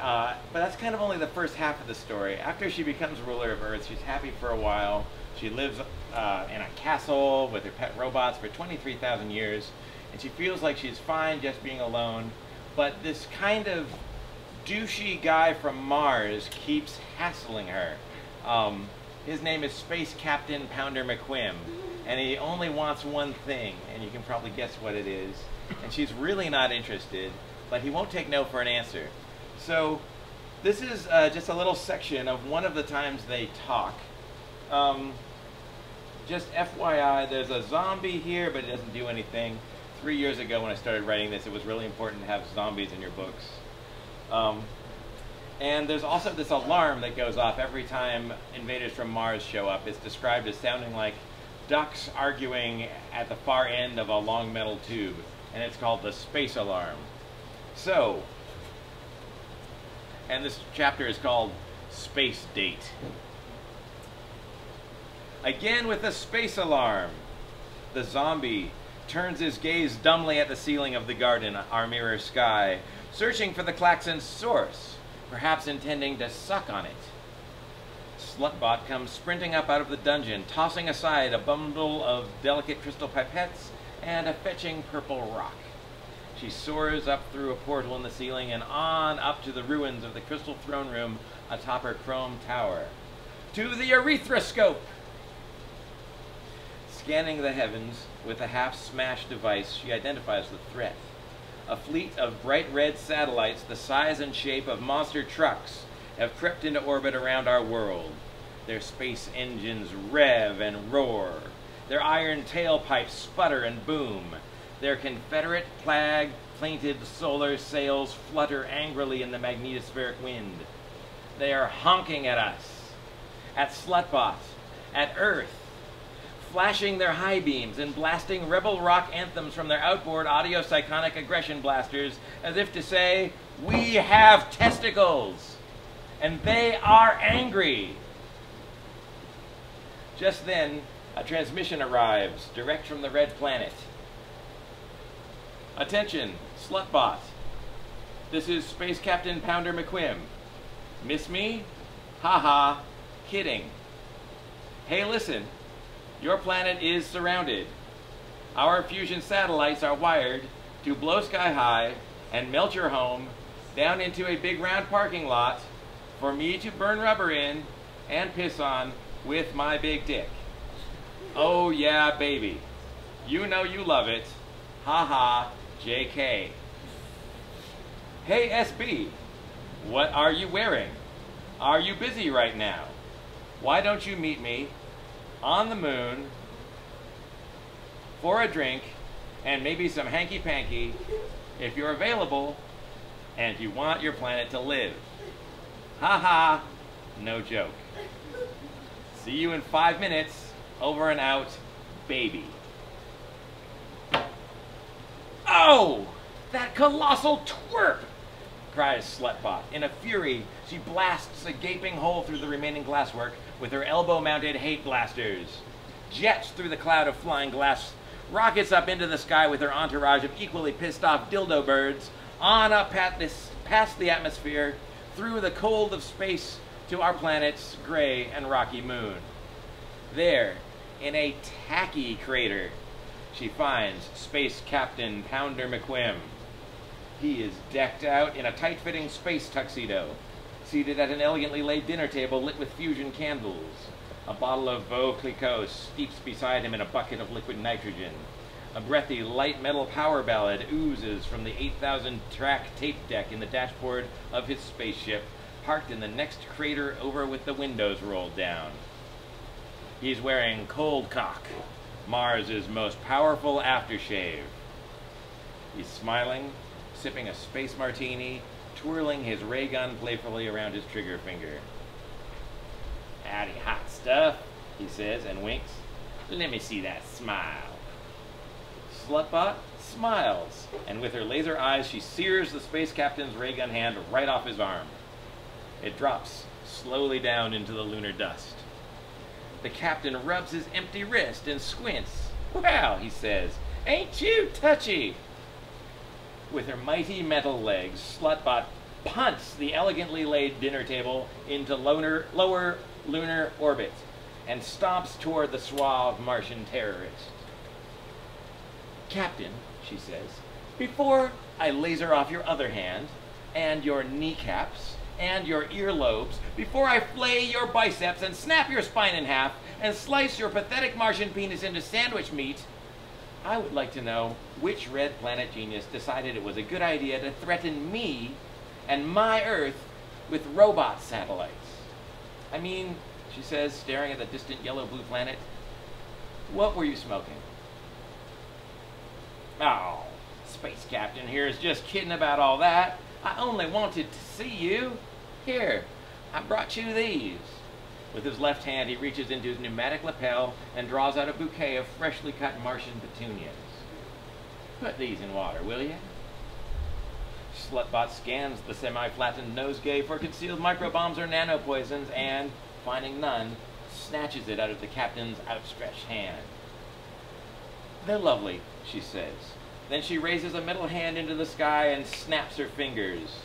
S6: But that's kind of only the first half of the story. After she becomes ruler of Earth, she's happy for a while. She lives in a castle with her pet robots for 23,000 years, and she feels like she's fine just being alone. But this kind of douchey guy from Mars keeps hassling her. His name is Space Captain Pounder McQuim, and he only wants one thing, and you can probably guess what it is. And she's really not interested, but he won't take no for an answer. So this is just a little section of one of the times they talk. Just FYI, there's a zombie here, but it doesn't do anything. 3 years ago when I started writing this, it was really important to have zombies in your books. And there's also this alarm that goes off every time invaders from Mars show up. It's described as sounding like ducks arguing at the far end of a long metal tube, and it's called the space alarm. So, and this chapter is called Space Date. Again with the space alarm. The zombie turns his gaze dumbly at the ceiling of the garden, our mirror sky, searching for the klaxon's source, perhaps intending to suck on it. Slutbot comes sprinting up out of the dungeon, tossing aside a bundle of delicate crystal pipettes and a fetching purple rock. She soars up through a portal in the ceiling and on up to the ruins of the crystal throne room atop her chrome tower. To the erythroscope! Scanning the heavens with a half-smashed device, she identifies the threat. A fleet of bright red satellites the size and shape of monster trucks have crept into orbit around our world. Their space engines rev and roar. Their iron tailpipes sputter and boom. Their Confederate flag-painted solar sails flutter angrily in the magnetospheric wind. They are honking at us, at Slutbot, at Earth, flashing their high beams and blasting rebel rock anthems from their outboard audio-psychonic aggression blasters as if to say, we have testicles, and they are angry. Just then, a transmission arrives, direct from the Red Planet. Attention, Slutbot. This is Space Captain Pounder McQuim. Miss me? Haha, kidding. Hey, listen. Your planet is surrounded. Our fusion satellites are wired to blow sky high and melt your home down into a big round parking lot for me to burn rubber in and piss on with my big dick. Oh yeah, baby. You know you love it. Ha ha, JK. Hey SB, what are you wearing? Are you busy right now? Why don't you meet me on the moon for a drink and maybe some hanky-panky if you're available and you want your planet to live. Ha ha, no joke. See you in 5 minutes. Over and out, baby. Oh, that colossal twerp, cries Slutbot. In a fury, she blasts a gaping hole through the remaining glasswork with her elbow-mounted hate blasters, jets through the cloud of flying glass, rockets up into the sky with her entourage of equally pissed-off dildo birds, on up past the atmosphere, through the cold of space to our planet's gray and rocky moon. There, in a tacky crater, she finds Space Captain Pounder McQuim. He is decked out in a tight-fitting space tuxedo, seated at an elegantly laid dinner table lit with fusion candles. A bottle of Veuve Clicquot steeps beside him in a bucket of liquid nitrogen. A breathy, light metal power ballad oozes from the 8,000-track tape deck in the dashboard of his spaceship, parked in the next crater over with the windows rolled down. He's wearing Cold Cock, Mars's most powerful aftershave. He's smiling, sipping a space martini, twirling his ray gun playfully around his trigger finger. Howdy, hot stuff, he says and winks. Let me see that smile. Slutbot smiles, and with her laser eyes, she sears the space captain's ray gun hand right off his arm. It drops slowly down into the lunar dust. The captain rubs his empty wrist and squints. Well, he says, ain't you touchy? With her mighty metal legs, Slutbot punts the elegantly laid dinner table into lower lunar orbit and stomps toward the suave Martian terrorist. Captain, she says, before I laser off your other hand, and your kneecaps, and your earlobes, before I flay your biceps and snap your spine in half and slice your pathetic Martian penis into sandwich meat, I would like to know which red planet genius decided it was a good idea to threaten me and my Earth with robot satellites. I mean, she says, staring at the distant yellow-blue planet, what were you smoking? Oh, Space Captain here is just kidding about all that. I only wanted to see you. Here, I brought you these. With his left hand, he reaches into his pneumatic lapel and draws out a bouquet of freshly cut Martian petunias. Put these in water, will you? Slutbot scans the semi-flattened nosegay for concealed microbombs or nanopoisons and, finding none, snatches it out of the captain's outstretched hand. They're lovely, she says. Then she raises a middle hand into the sky and snaps her fingers.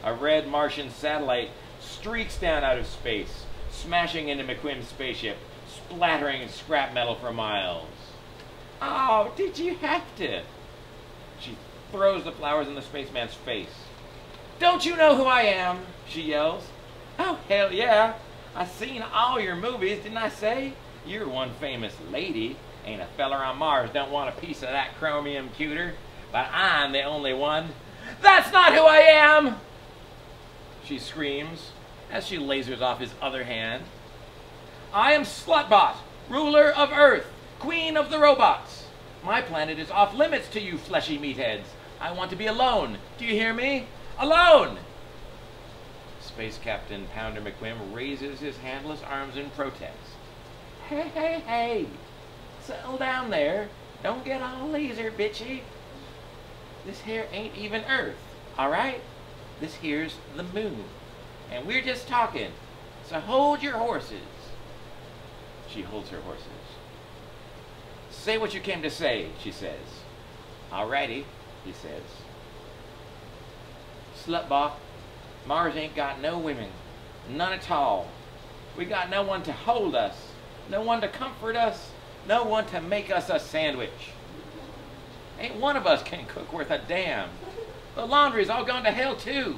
S6: A red Martian satellite streaks down out of space, smashing into McQuim's spaceship, splattering scrap metal for miles. Oh, did you have to? She throws the flowers in the spaceman's face. Don't you know who I am? She yells. Oh, hell yeah. I seen all your movies, didn't I say? You're one famous lady. Ain't a feller on Mars don't want a piece of that chromium cuter, but I'm the only one. That's not who I am! She screams as she lasers off his other hand. I am Slutbot, ruler of Earth, queen of the robots. My planet is off limits to you fleshy meatheads. I want to be alone. Do you hear me? Alone! Space Captain Pounder McQuim raises his handless arms in protest. Hey, hey, hey! Settle down there. Don't get all laser, bitchy. This here ain't even Earth, all right? This here's the moon. And we're just talking. So hold your horses. She holds her horses. Say what you came to say, she says. Alrighty, he says. Slutbot, Mars ain't got no women. None at all. We got no one to hold us. No one to comfort us. No one to make us a sandwich. Ain't one of us can cook worth a damn. The laundry's all gone to hell too.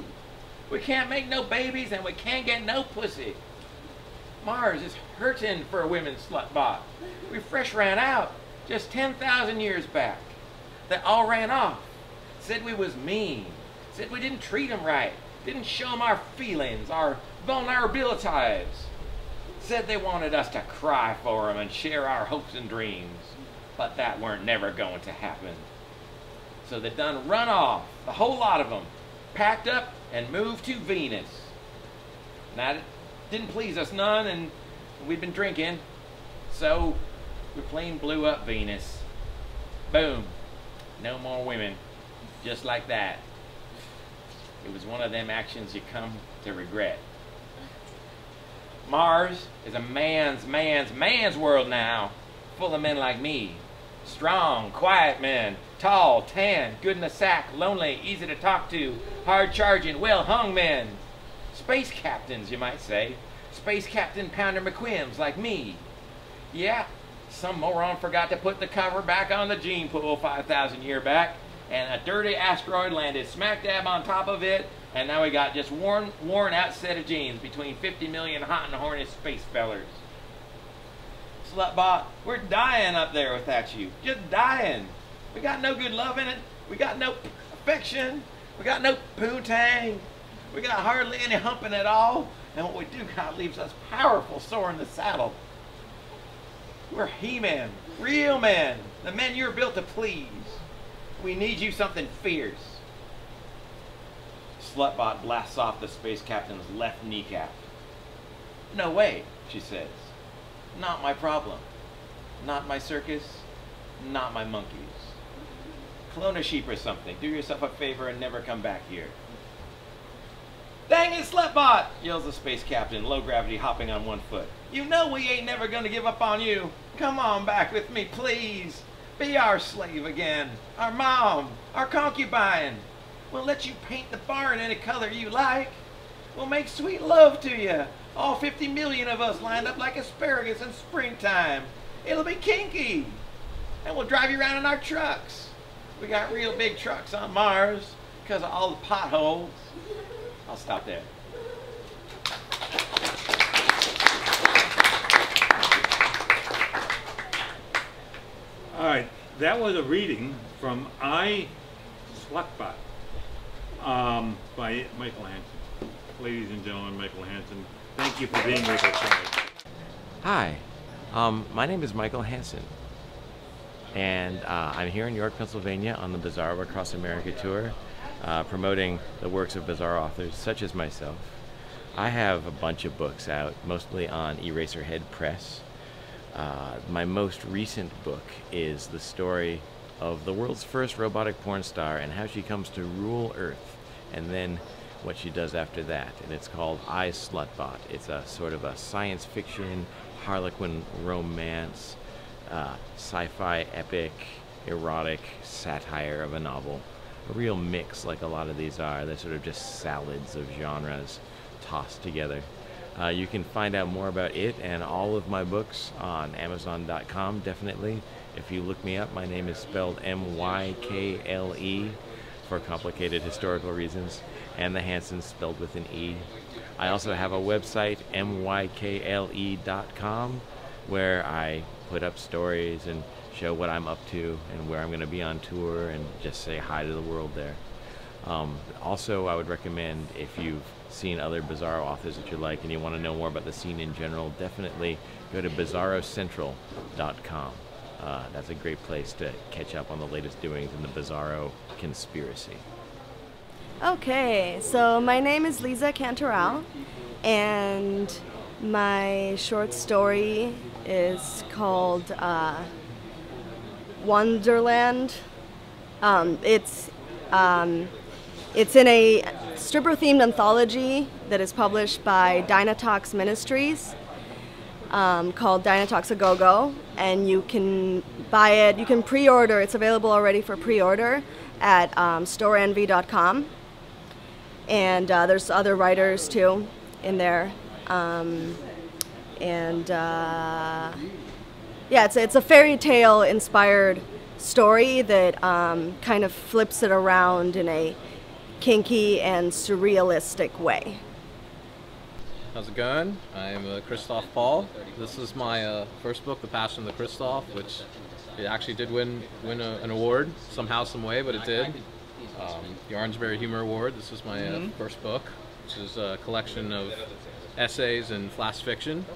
S6: We can't make no babies and we can't get no pussy. Mars is hurting for a women's Slutbot. We fresh ran out just 10,000 years back. They all ran off. Said we was mean. Said we didn't treat them right. Didn't show them our feelings, our vulnerabilities. Said they wanted us to cry for them and share our hopes and dreams. But that weren't never going to happen. So they done run off, the whole lot of them, packed up and moved to Venus. Now, it didn't please us none, and we've been drinking. So we plain blew up Venus. Boom. No more women. Just like that. It was one of them actions you come to regret. Mars is a man's world now, full of men like me. Strong, quiet men, tall, tan, good in the sack, lonely, easy to talk to, hard-charging, well-hung men. Space captains, you might say. Space Captain Pounder McQuims like me. Yeah, some moron forgot to put the cover back on the gene pool 5,000 years back, and a dirty asteroid landed smack dab on top of it, and now we got just worn out set of genes between 50 million hot and horny space fellers. Slutbot, we're dying up there without you. Just dying. We got no good love in it. We got no affection. We got no poontang. We got hardly any humping at all. And what we do got leaves us powerful sore in the saddle. We're he-men, real men, the men you're built to please. We need you something fierce. Slutbot blasts off the space captain's left kneecap. No way, she says. Not my problem. Not my circus. Not my monkeys. Clone a sheep or something. Do yourself a favor and never come back here. Dang it, Slutbot! Yells the space captain, low gravity hopping on one foot. You know we ain't never gonna give up on you. Come on back with me, please. Be our slave again. Our mom. Our concubine. We'll let you paint the barn any color you like. We'll make sweet love to you. All 50 million of us lined up like asparagus in springtime. It'll be kinky. And we'll drive you around in our trucks. We got real big trucks on Mars because of all the potholes. I'll stop there.
S1: All right, that was a reading from I, Slutbot by Mykle Hansen. Ladies and gentlemen, Mykle Hansen, thank you for being with us tonight.
S7: Hi, my name is Mykle Hansen, and I'm here in York, Pennsylvania on the Bizarro Across America tour, promoting the works of Bizarro authors such as myself. I have a bunch of books out, mostly on Eraserhead Press. My most recent book is the story of the world's first robotic porn star and how she comes to rule Earth, and then what she does after that. And it's called I, Slutbot. It's a sort of a science fiction, Harlequin romance, sci-fi epic, erotic satire of a novel. A real mix, like a lot of these are. They're sort of just salads of genres tossed together. You can find out more about it and all of my books on Amazon.com, definitely. If you look me up, my name is spelled M-Y-K-L-E for complicated historical reasons, and the Hansen spelled with an E. I also have a website, mykle.com, where I put up stories and show what I'm up to and where I'm going to be on tour and just say hi to the world there. Also, I would recommend, if you've seen other Bizarro authors that you like and you want to know more about the scene in general, definitely go to bizarrocentral.com. That's a great place to catch up on the latest doings in the Bizarro conspiracy.
S5: Okay, so my name is Lisa Cantoral, and my short story is called Wonderland. It's in a stripper-themed anthology that is published by Dynatox Ministries, called Dynatox A Go-Go, and you can buy it, you can pre-order, it's available already for pre-order at storeenvy.com, and there's other writers too in there, yeah, it's a fairy tale inspired story that kind of flips it around in a kinky and surrealistic way.
S4: How's it going? I'm Christoph Paul. This is my first book, The Passion of the Christoph, which it actually did win an award somehow, some way, but it did. The Orangeberry Humor Award. This is my first book, which is a collection of essays and flash fiction.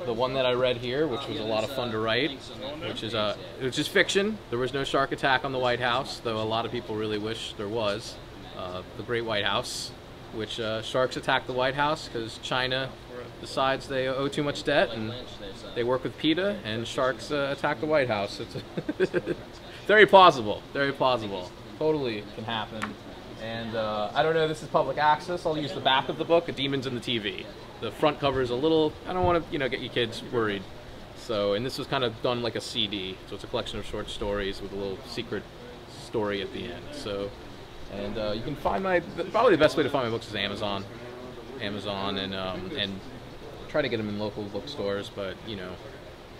S4: The one that I read here, which was a lot of fun to write, which is fiction. There was no shark attack on the White House, though a lot of people really wish there was. The Great White House, which sharks attack the White House because China decides they owe too much debt, and they work with PETA, and sharks attack the White House. It's very plausible, very plausible. Totally can happen. And I don't know, this is public access. I'll use the back of the book, Demons in the TV. The front cover is a little, I don't want to, get you kids worried. So, and this was kind of done like a CD. So it's a collection of short stories with a little secret story at the end. So, and you can find probably the best way to find my books is Amazon, and try to get them in local bookstores. But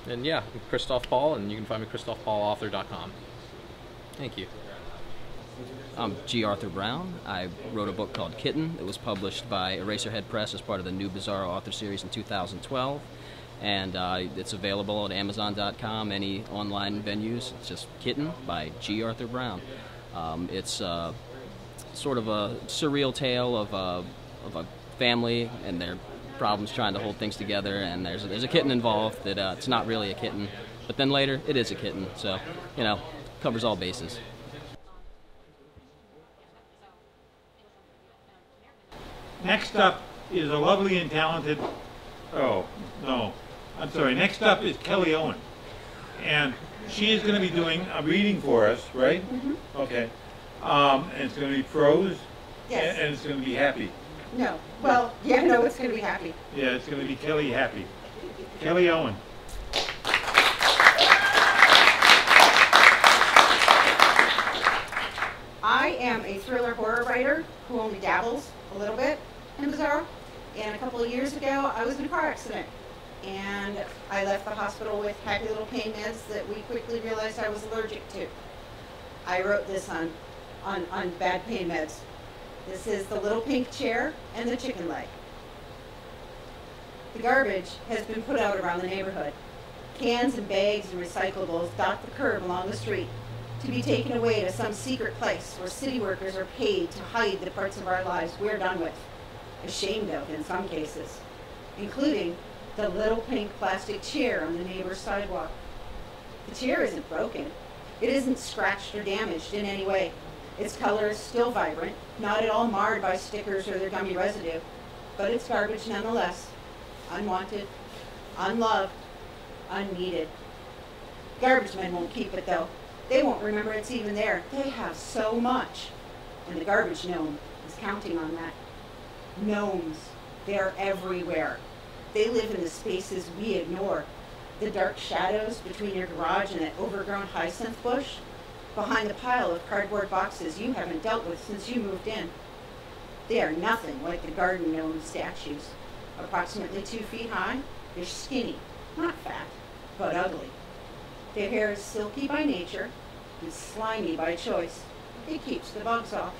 S4: and yeah, I'm Christoph Paul, and you can find me at ChristophPaulAuthor.com. Thank you.
S3: I'm G. Arthur Brown. I wrote a book called Kitten. It was published by Eraserhead Press as part of the new Bizarro author series in 2012. And it's available at Amazon.com, any online venues. It's just Kitten by G. Arthur Brown. It's sort of a surreal tale of a family and their problems trying to hold things together. And there's a kitten involved that it's not really a kitten, but then later it is a kitten. So, covers all bases.
S1: Next up is a lovely and talented, next up is Kelli Owen. And she is going to be doing a reading for us, right? Mm-hmm. Okay. And it's going to be prose?
S8: Yes.
S1: And it's going to be happy?
S8: No. Well, yeah, no, it's going to be happy.
S1: Yeah, it's going to be Kelli Happy. Kelli Owen.
S8: I I am a thriller horror writer who only dabbles a little bit in Bizarro. And a couple of years ago, I was in a car accident. And I left the hospital with happy little pain meds that we quickly realized I was allergic to. I wrote this on bad pain meds. This is the little pink chair and the chicken leg. The garbage has been put out around the neighborhood. Cans and bags and recyclables dot the curb along the street to be taken away to some secret place where city workers are paid to hide the parts of our lives we're done with, ashamed of in some cases, including the little pink plastic chair on the neighbor's sidewalk. The chair isn't broken. It isn't scratched or damaged in any way. Its color is still vibrant, not at all marred by stickers or their gummy residue, but it's garbage nonetheless. Unwanted, unloved, unneeded. Garbage men won't keep it though. They won't remember it's even there. They have so much. And the garbage gnome is counting on that. Gnomes, they're everywhere. They live in the spaces we ignore. The dark shadows between your garage and that overgrown hyacinth bush, behind the pile of cardboard boxes you haven't dealt with since you moved in. They are nothing like the garden gnome statues. Approximately 2 feet high, they're skinny, not fat, but ugly. Their hair is silky by nature and slimy by choice. It keeps the bugs off.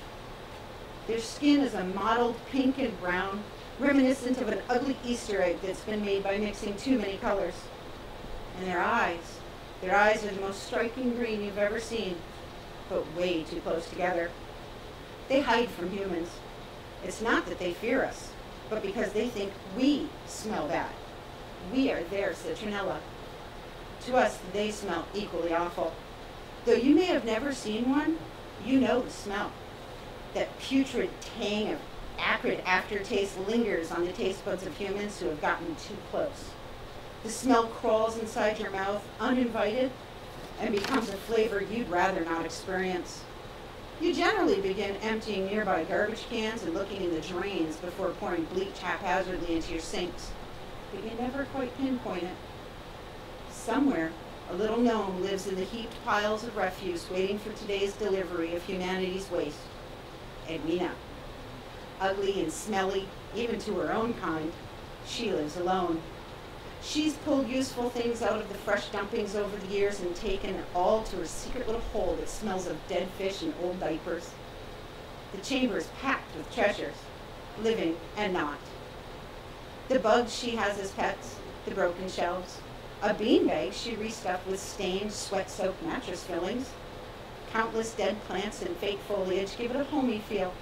S8: Their skin is a mottled pink and brown, reminiscent of an ugly Easter egg that's been made by mixing too many colors. And their eyes are the most striking green you've ever seen, but way too close together. They hide from humans. It's not that they fear us, but because they think we smell bad. We are their citronella. To us, they smell equally awful. Though you may have never seen one, you know the smell. That putrid tang of acrid aftertaste lingers on the taste buds of humans who have gotten too close. The smell crawls inside your mouth uninvited and becomes a flavor you'd rather not experience. You generally begin emptying nearby garbage cans and looking in the drains before pouring bleach haphazardly into your sinks, but you never quite pinpoint it. Somewhere, a little gnome lives in the heaped piles of refuse waiting for today's delivery of humanity's waste. Edwina. Ugly and smelly, even to her own kind, she lives alone. She's pulled useful things out of the fresh dumpings over the years and taken it all to her secret little hole that smells of dead fish and old diapers. The chamber is packed with treasures, living and not. The bugs she has as pets, the broken shelves, a beanbag she restuffed with stained, sweat-soaked mattress fillings, countless dead plants and fake foliage give it a homey feel,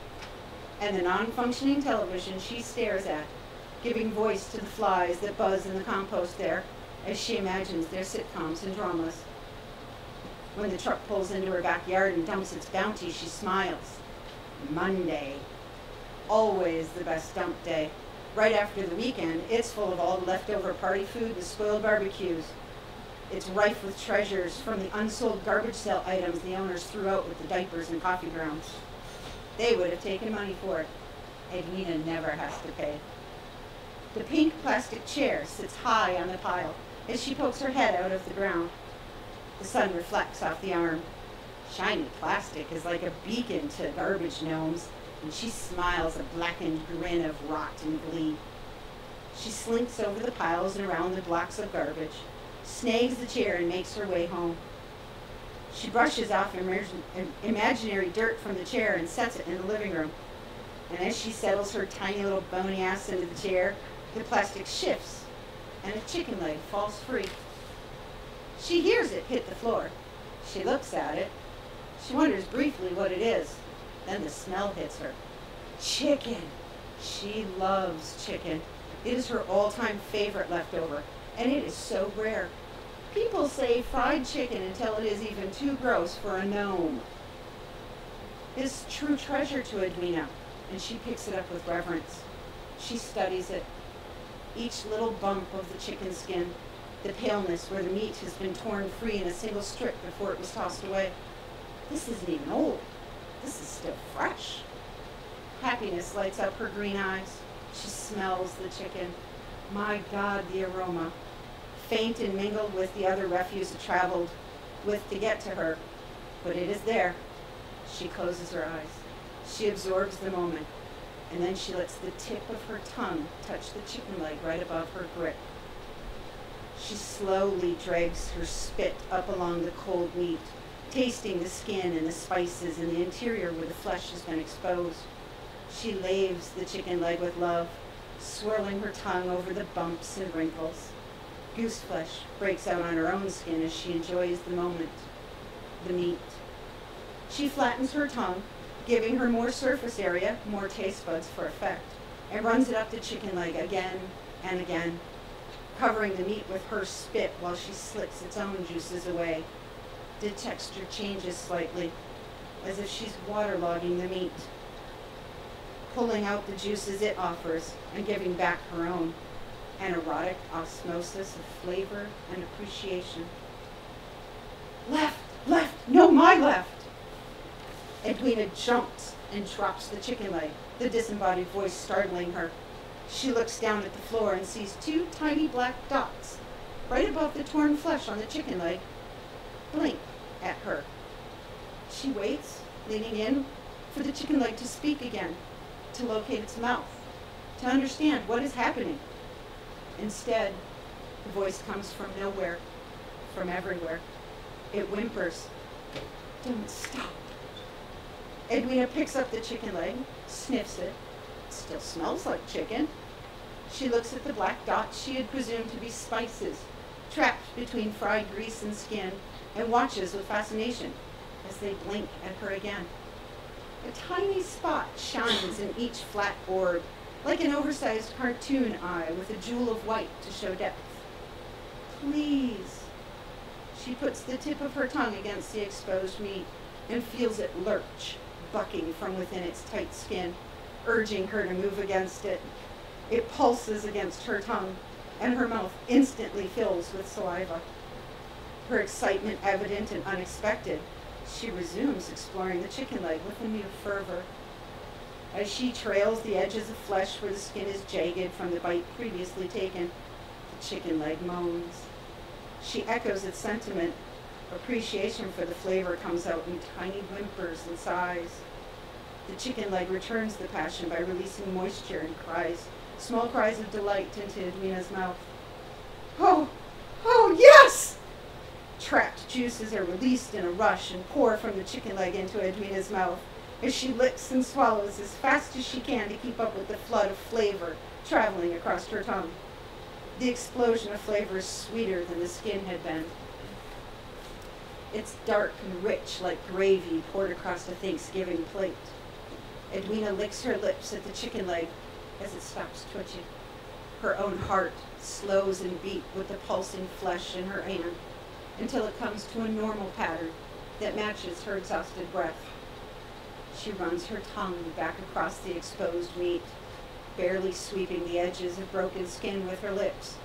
S8: and the non-functioning television she stares at, giving voice to the flies that buzz in the compost there as she imagines their sitcoms and dramas. When the truck pulls into her backyard and dumps its bounty, she smiles. Monday. Always the best dump day. Right after the weekend, it's full of all the leftover party food and spoiled barbecues. It's rife with treasures from the unsold garbage sale items the owners threw out with the diapers and coffee grounds. They would have taken money for it. Edwina never has to pay. The pink plastic chair sits high on the pile as she pokes her head out of the ground. The sun reflects off the arm. Shiny plastic is like a beacon to garbage gnomes, and she smiles a blackened grin of rot and glee. She slinks over the piles and around the blocks of garbage, snags the chair and makes her way home. She brushes off imaginary dirt from the chair and sets it in the living room. And as she settles her tiny little bony ass into the chair, the plastic shifts and a chicken leg falls free. She hears it hit the floor. She looks at it. She wonders briefly what it is. Then the smell hits her. Chicken. She loves chicken. It is her all-time favorite leftover, and it is so rare. People say fried chicken until it is even too gross for a gnome. It is true treasure to Edwina, and she picks it up with reverence. She studies it. Each little bump of the chicken skin, the paleness where the meat has been torn free in a single strip before it was tossed away. This isn't even old. This is still fresh. Happiness lights up her green eyes. She smells the chicken. My God, the aroma. Faint and mingled with the other refuse it traveled with to get to her. But it is there. She closes her eyes. She absorbs the moment, and then she lets the tip of her tongue touch the chicken leg right above her grip. She slowly drags her spit up along the cold meat, tasting the skin and the spices in the interior where the flesh has been exposed. She laves the chicken leg with love, swirling her tongue over the bumps and wrinkles. Goose flesh breaks out on her own skin as she enjoys the moment, the meat. She flattens her tongue, giving her more surface area, more taste buds for effect, and runs it up the chicken leg again and again, covering the meat with her spit while she slicks its own juices away. The texture changes slightly, as if she's waterlogging the meat, pulling out the juices it offers and giving back her own, an erotic osmosis of flavor and appreciation. Left, left, no, my left! Edwina jumps and drops the chicken leg, the disembodied voice startling her. She looks down at the floor and sees two tiny black dots right above the torn flesh on the chicken leg blink at her. She waits, leaning in, for the chicken leg to speak again, to locate its mouth, to understand what is happening. Instead, the voice comes from nowhere, from everywhere. It whimpers, "Don't stop." Edwina picks up the chicken leg, sniffs it. It still smells like chicken. She looks at the black dots she had presumed to be spices, trapped between fried grease and skin, and watches with fascination as they blink at her again. A tiny spot shines in each flat orb, like an oversized cartoon eye with a jewel of white to show depth. "Please." She puts the tip of her tongue against the exposed meat and feels it lurch, bucking from within its tight skin, urging her to move against it. It pulses against her tongue, and her mouth instantly fills with saliva. Her excitement evident and unexpected, she resumes exploring the chicken leg with a new fervor. As she trails the edges of flesh where the skin is jagged from the bite previously taken, the chicken leg moans. She echoes its sentiment. Appreciation for the flavor comes out in tiny whimpers and sighs. The chicken leg returns the passion by releasing moisture and cries, small cries of delight into Edwina's mouth. "Oh, oh, yes!" Trapped juices are released in a rush and pour from the chicken leg into Edwina's mouth as she licks and swallows as fast as she can to keep up with the flood of flavor traveling across her tongue. The explosion of flavor is sweeter than the skin had been. It's dark and rich like gravy poured across a Thanksgiving plate. Edwina licks her lips at the chicken leg as it stops twitching. Her own heart slows in beat with the pulsing flesh in her hand until it comes to a normal pattern that matches her exhausted breath. She runs her tongue back across the exposed meat, barely sweeping the edges of broken skin with her lips,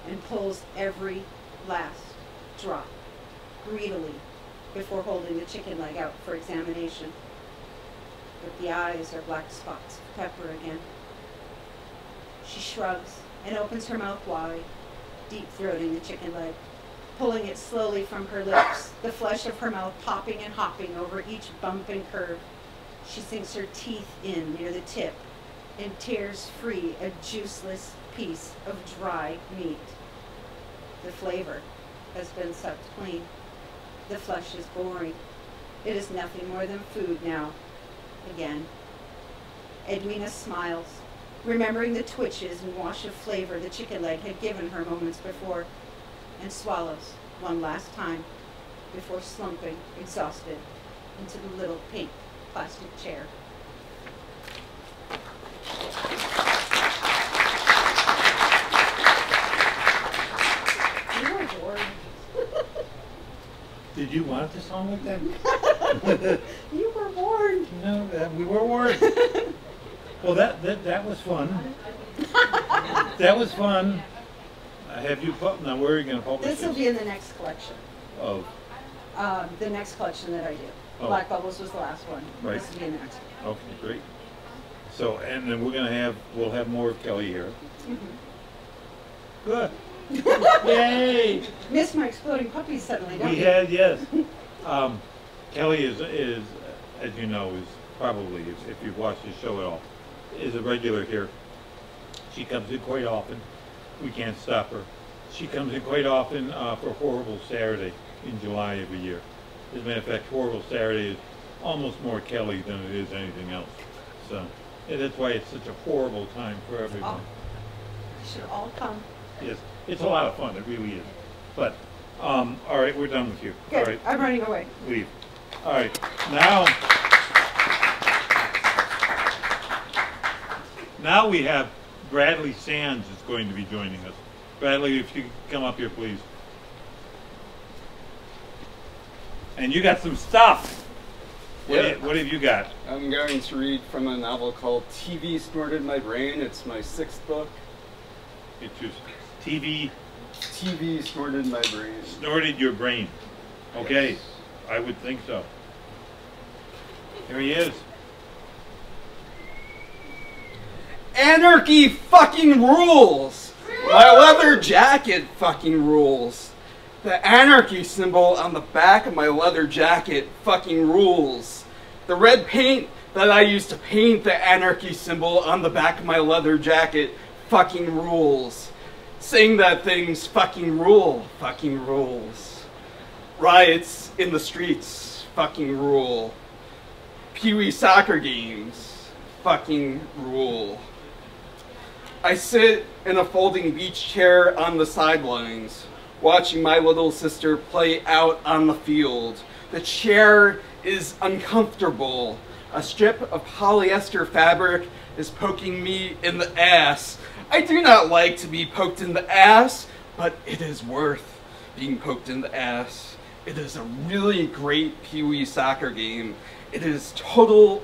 S8: and pulls every last drop greedily before holding the chicken leg out for examination. But the eyes are black spots of pepper again. She shrugs and opens her mouth wide, deep-throating the chicken leg, pulling it slowly from her lips, the flesh of her mouth popping and hopping over each bump and curve. She sinks her teeth in near the tip and tears free a juiceless piece of dry meat. The flavor has been sucked clean. The flesh is boring. It is nothing more than food now. Again. Edwina smiles, remembering the twitches and wash of flavor the chicken leg had given her moments before, and swallows one last time before slumping, exhausted, into the little pink plastic chair. You were bored.
S1: Did you want the song like that?
S8: You were warned.
S1: No, we were warned. Well, that was fun. That was fun. Have you put? Now, where are you going to publish
S8: This will be in the next collection.
S1: Oh,
S8: The next collection that I do.
S1: Oh.
S8: Black Bubbles was the last one.
S1: Right.
S8: This will be in the next one.
S1: okay, great. So, and then we'll have more of Kelly here. Good. Yay!
S8: Missed my exploding puppies suddenly, don't
S1: We
S8: you?
S1: had, yes. Kelly is as you know, is probably, if you've watched the show at all, is a regular here. She comes in quite often. We can't stop her. She comes in quite often for Horrible Saturday in July every year. As a matter of fact, Horrible Saturday is almost more Kelly than it is anything else. So that's why it's such a horrible time for everyone.
S8: You should all come.
S1: Yes, it's a lot of fun. It really is. But all right, we're done with you.
S8: Good.
S1: All right,
S8: I'm running away.
S1: leave. All right, now we have Bradley Sands is going to be joining us. Bradley, if you could come up here, please. And you got some stuff. What have you got?
S9: I'm going to read from a novel called TV Snorted My Brain. It's my 6th book.
S1: It's just TV
S9: Snorted My Brain.
S1: Snorted your brain. Okay,
S9: Yes.
S1: I would think so. Here he is.
S9: Anarchy fucking rules! My leather jacket fucking rules. The anarchy symbol on the back of my leather jacket fucking rules. The red paint that I used to paint the anarchy symbol on the back of my leather jacket fucking rules. Saying that things fucking rules. Riots in the streets fucking rule. Pee-wee soccer games fucking rule. I sit in a folding beach chair on the sidelines, watching my little sister play out on the field. The chair is uncomfortable. A strip of polyester fabric is poking me in the ass. I do not like to be poked in the ass, but it is worth being poked in the ass. It is a really great Pee-wee soccer game. It is total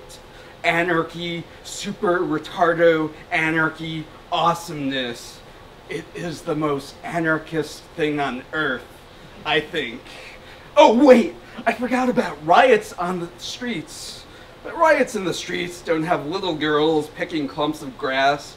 S9: anarchy, super retardo anarchy, awesomeness. It is the most anarchist thing on earth, I think. Oh wait, I forgot about riots on the streets. But riots in the streets don't have little girls picking clumps of grass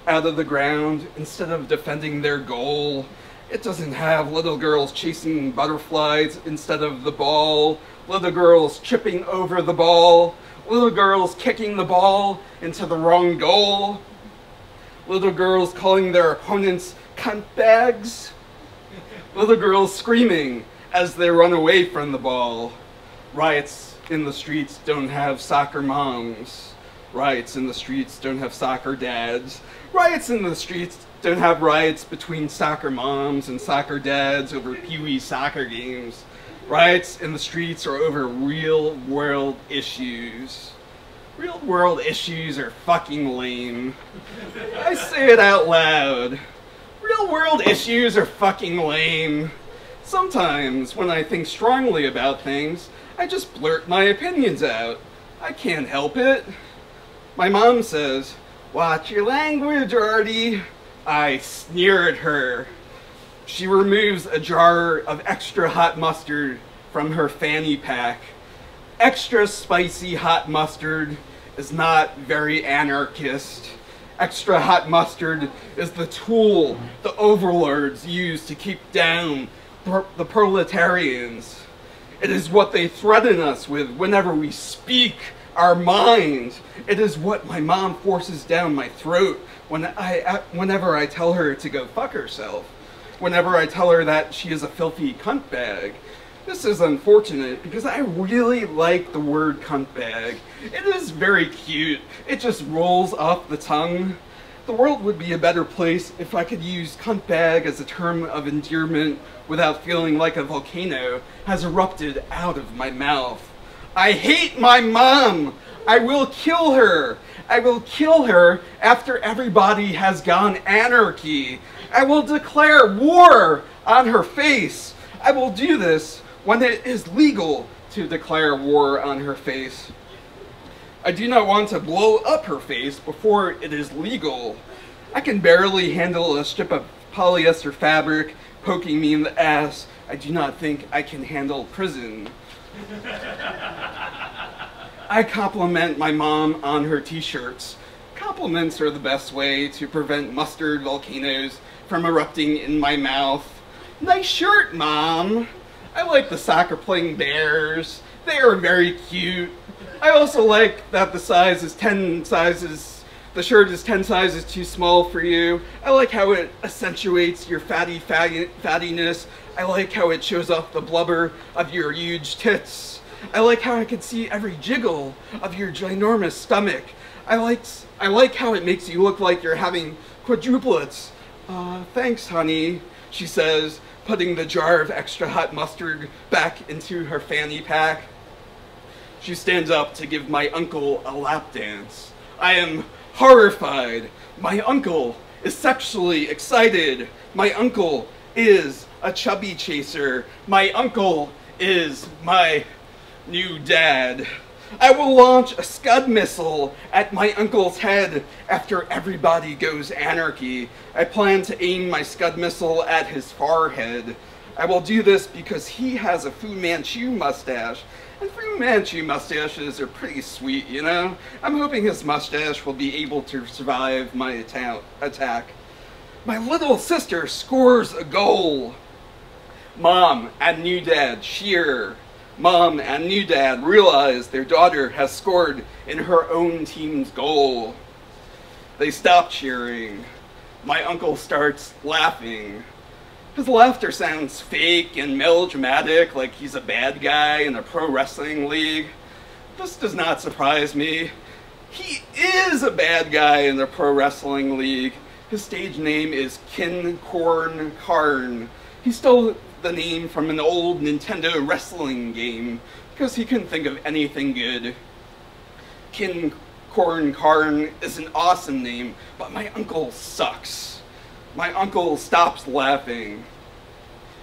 S9: out of the ground instead of defending their goal. It doesn't have little girls chasing butterflies instead of the ball, little girls tripping over the ball, little girls kicking the ball into the wrong goal, little girls calling their opponents cunt bags, little girls screaming as they run away from the ball. Riots in the streets don't have soccer moms. Riots in the streets don't have soccer dads. Riots in the streets don't have riots between soccer moms and soccer dads over Pee-wee soccer games. Riots in the streets are over real world issues. Real world issues are fucking lame. I say it out loud. Real world issues are fucking lame. Sometimes, when I think strongly about things, I just blurt my opinions out. I can't help it. My mom says, "Watch your language, Artie." I sneer at her. She removes a jar of extra hot mustard from her fanny pack. Extra spicy hot mustard is not very anarchist. Extra hot mustard is the tool the overlords use to keep down the proletarians. It is what they threaten us with whenever we speak our mind. It is what my mom forces down my throat whenever I tell her to go fuck herself. Whenever I tell her that she is a filthy cunt bag. This is unfortunate because I really like the word cunt bag. It is very cute. It just rolls off the tongue. The world would be a better place if I could use cunt bag as a term of endearment without feeling like a volcano has erupted out of my mouth. I hate my mom! I will kill her! I will kill her after everybody has gone anarchy. I will declare war on her face. I will do this when it is legal to declare war on her face. I do not want to blow up her face before it is legal. I can barely handle a strip of polyester fabric poking me in the ass. I do not think I can handle prison. I compliment my mom on her t-shirts. Compliments are the best way to prevent mustard volcanoes from erupting in my mouth. Nice shirt, Mom. I like the soccer playing bears. They are very cute. I also like that the shirt is 10 sizes too small for you. I like how it accentuates your fattiness. I like how it shows off the blubber of your huge tits. I like how I can see every jiggle of your ginormous stomach. I like how it makes you look like you're having quadruplets. Thanks, honey, she says, putting the jar of extra hot mustard back into her fanny pack. She stands up to give my uncle a lap dance. I am horrified. My uncle is sexually excited. My uncle is a chubby chaser. My uncle is my new dad. I will launch a Scud missile at my uncle's head after everybody goes anarchy. I plan to aim my Scud missile at his forehead. I will do this because he has a Fu Manchu mustache. And Fu Manchu mustaches are pretty sweet, you know? I'm hoping his mustache will be able to survive my attack. My little sister scores a goal. Mom and new dad cheer. Mom and new dad realize their daughter has scored in her own team's goal. They stop cheering. My uncle starts laughing. His laughter sounds fake and melodramatic, like he's a bad guy in a pro wrestling league. This does not surprise me. He is a bad guy in the pro wrestling league. His stage name is Keene Karn. He stole the name from an old Nintendo wrestling game because he couldn't think of anything good. Keene Karn is an awesome name, but my uncle sucks. My uncle stops laughing.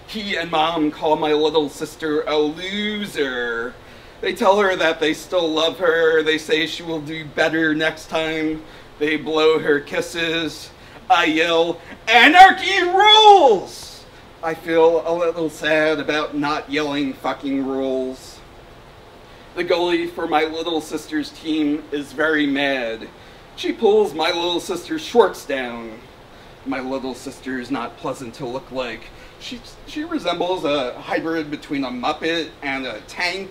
S9: He and Mom call my little sister a loser. They tell her that they still love her. They say she will do better next time. They blow her kisses. I yell, "Anarchy rules!" I feel a little sad about not yelling fucking rules. The goalie for my little sister's team is very mad. She pulls my little sister's shorts down. My little sister is not pleasant to look like. She resembles a hybrid between a Muppet and a tank.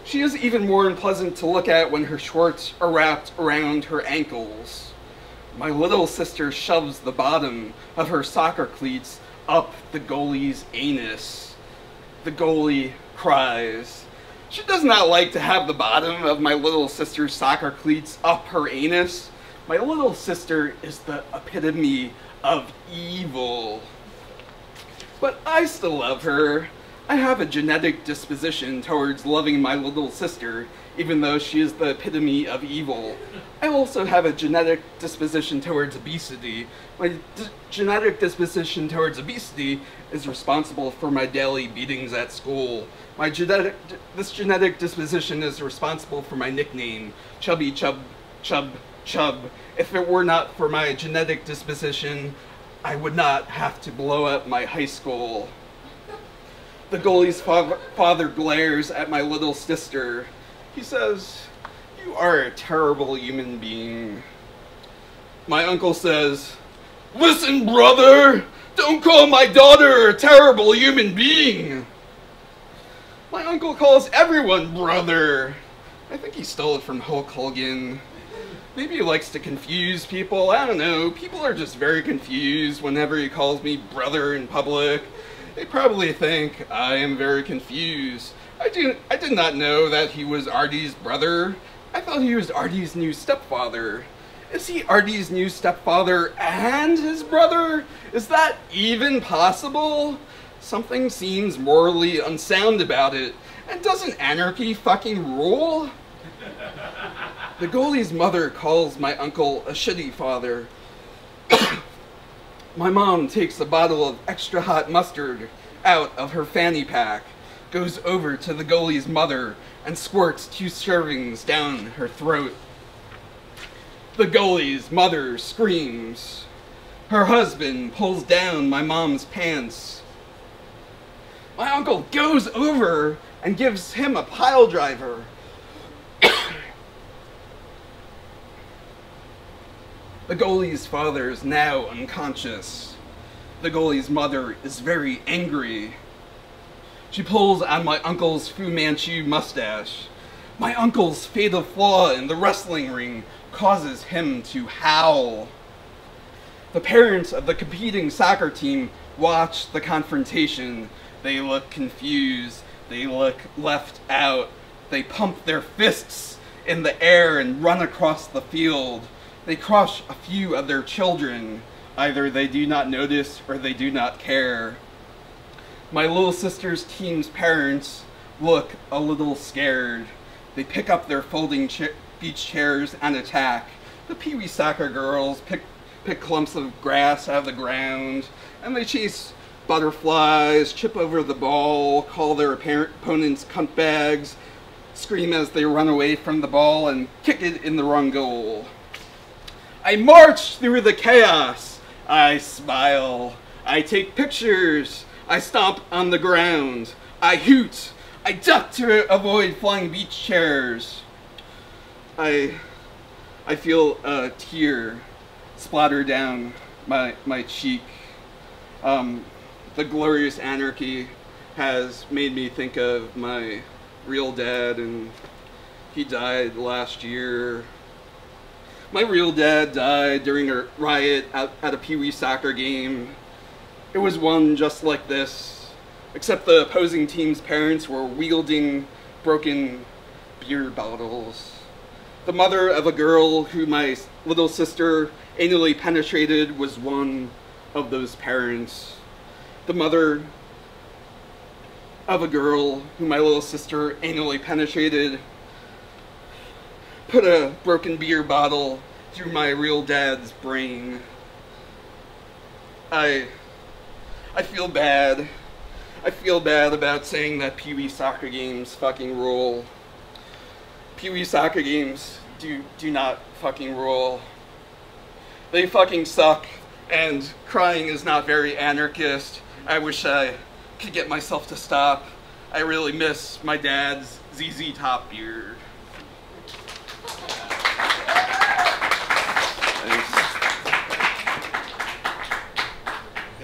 S9: She is even more unpleasant to look at when her shorts are wrapped around her ankles. My little sister shoves the bottom of her soccer cleats up the goalie's anus. The goalie cries. She does not like to have the bottom of my little sister's soccer cleats up her anus. My little sister is the epitome of evil. But I still love her. I have a genetic disposition towards loving my little sister, even though she is the epitome of evil. I also have a genetic disposition towards obesity. My genetic disposition towards obesity is responsible for my daily beatings at school. This genetic disposition is responsible for my nickname, Chubby Chub Chub Chub. If it were not for my genetic disposition, I would not have to blow up my high school. The goalie's father glares at my little sister. He says, "You are a terrible human being." My uncle says, "Listen, brother, don't call my daughter a terrible human being." My uncle calls everyone brother. I think he stole it from Hulk Hogan. Maybe he likes to confuse people. I don't know. People are just very confused whenever he calls me brother in public. They probably think I am very confused. I did not know that he was Artie's brother. I thought he was Artie's new stepfather. Is he Artie's new stepfather and his brother? Is that even possible? Something seems morally unsound about it. And doesn't anarchy fucking rule? The goalie's mother calls my uncle a shitty father. My mom takes a bottle of extra hot mustard out of her fanny pack, goes over to the goalie's mother, and squirts 2 servings down her throat. The goalie's mother screams. Her husband pulls down my mom's pants. My uncle goes over and gives him a pile driver. The goalie's father is now unconscious. The goalie's mother is very angry. She pulls on my uncle's Fu Manchu mustache. My uncle's fatal flaw in the wrestling ring causes him to howl. The parents of the competing soccer team watch the confrontation. They look confused. They look left out. They pump their fists in the air and run across the field. They crush a few of their children. Either they do not notice or they do not care. My little sister's team's parents look a little scared. They pick up their folding beach chairs and attack. The Pee-wee soccer girls pick clumps of grass out of the ground, and they chase butterflies, chip over the ball, call their opponents cunt bags, scream as they run away from the ball, and kick it in the wrong goal. I march through the chaos. I smile. I take pictures. I stomp on the ground. I hoot. I duck to avoid flying beach chairs. I feel a tear splatter down my cheek. The glorious anarchy has made me think of my real dad, and he died last year. My real dad died during a riot at a Pee-wee soccer game. It was one just like this, except the opposing team's parents were wielding broken beer bottles. The mother of a girl who my little sister anally penetrated was one of those parents. The mother of a girl who my little sister anally penetrated put a broken beer bottle through my real dad's brain. I feel bad. I feel bad about saying that Pee-wee soccer games fucking rule. Pee-wee soccer games do not fucking rule. They fucking suck, and crying is not very anarchist. I wish I could get myself to stop. I really miss my dad's ZZ Top beard. Thanks.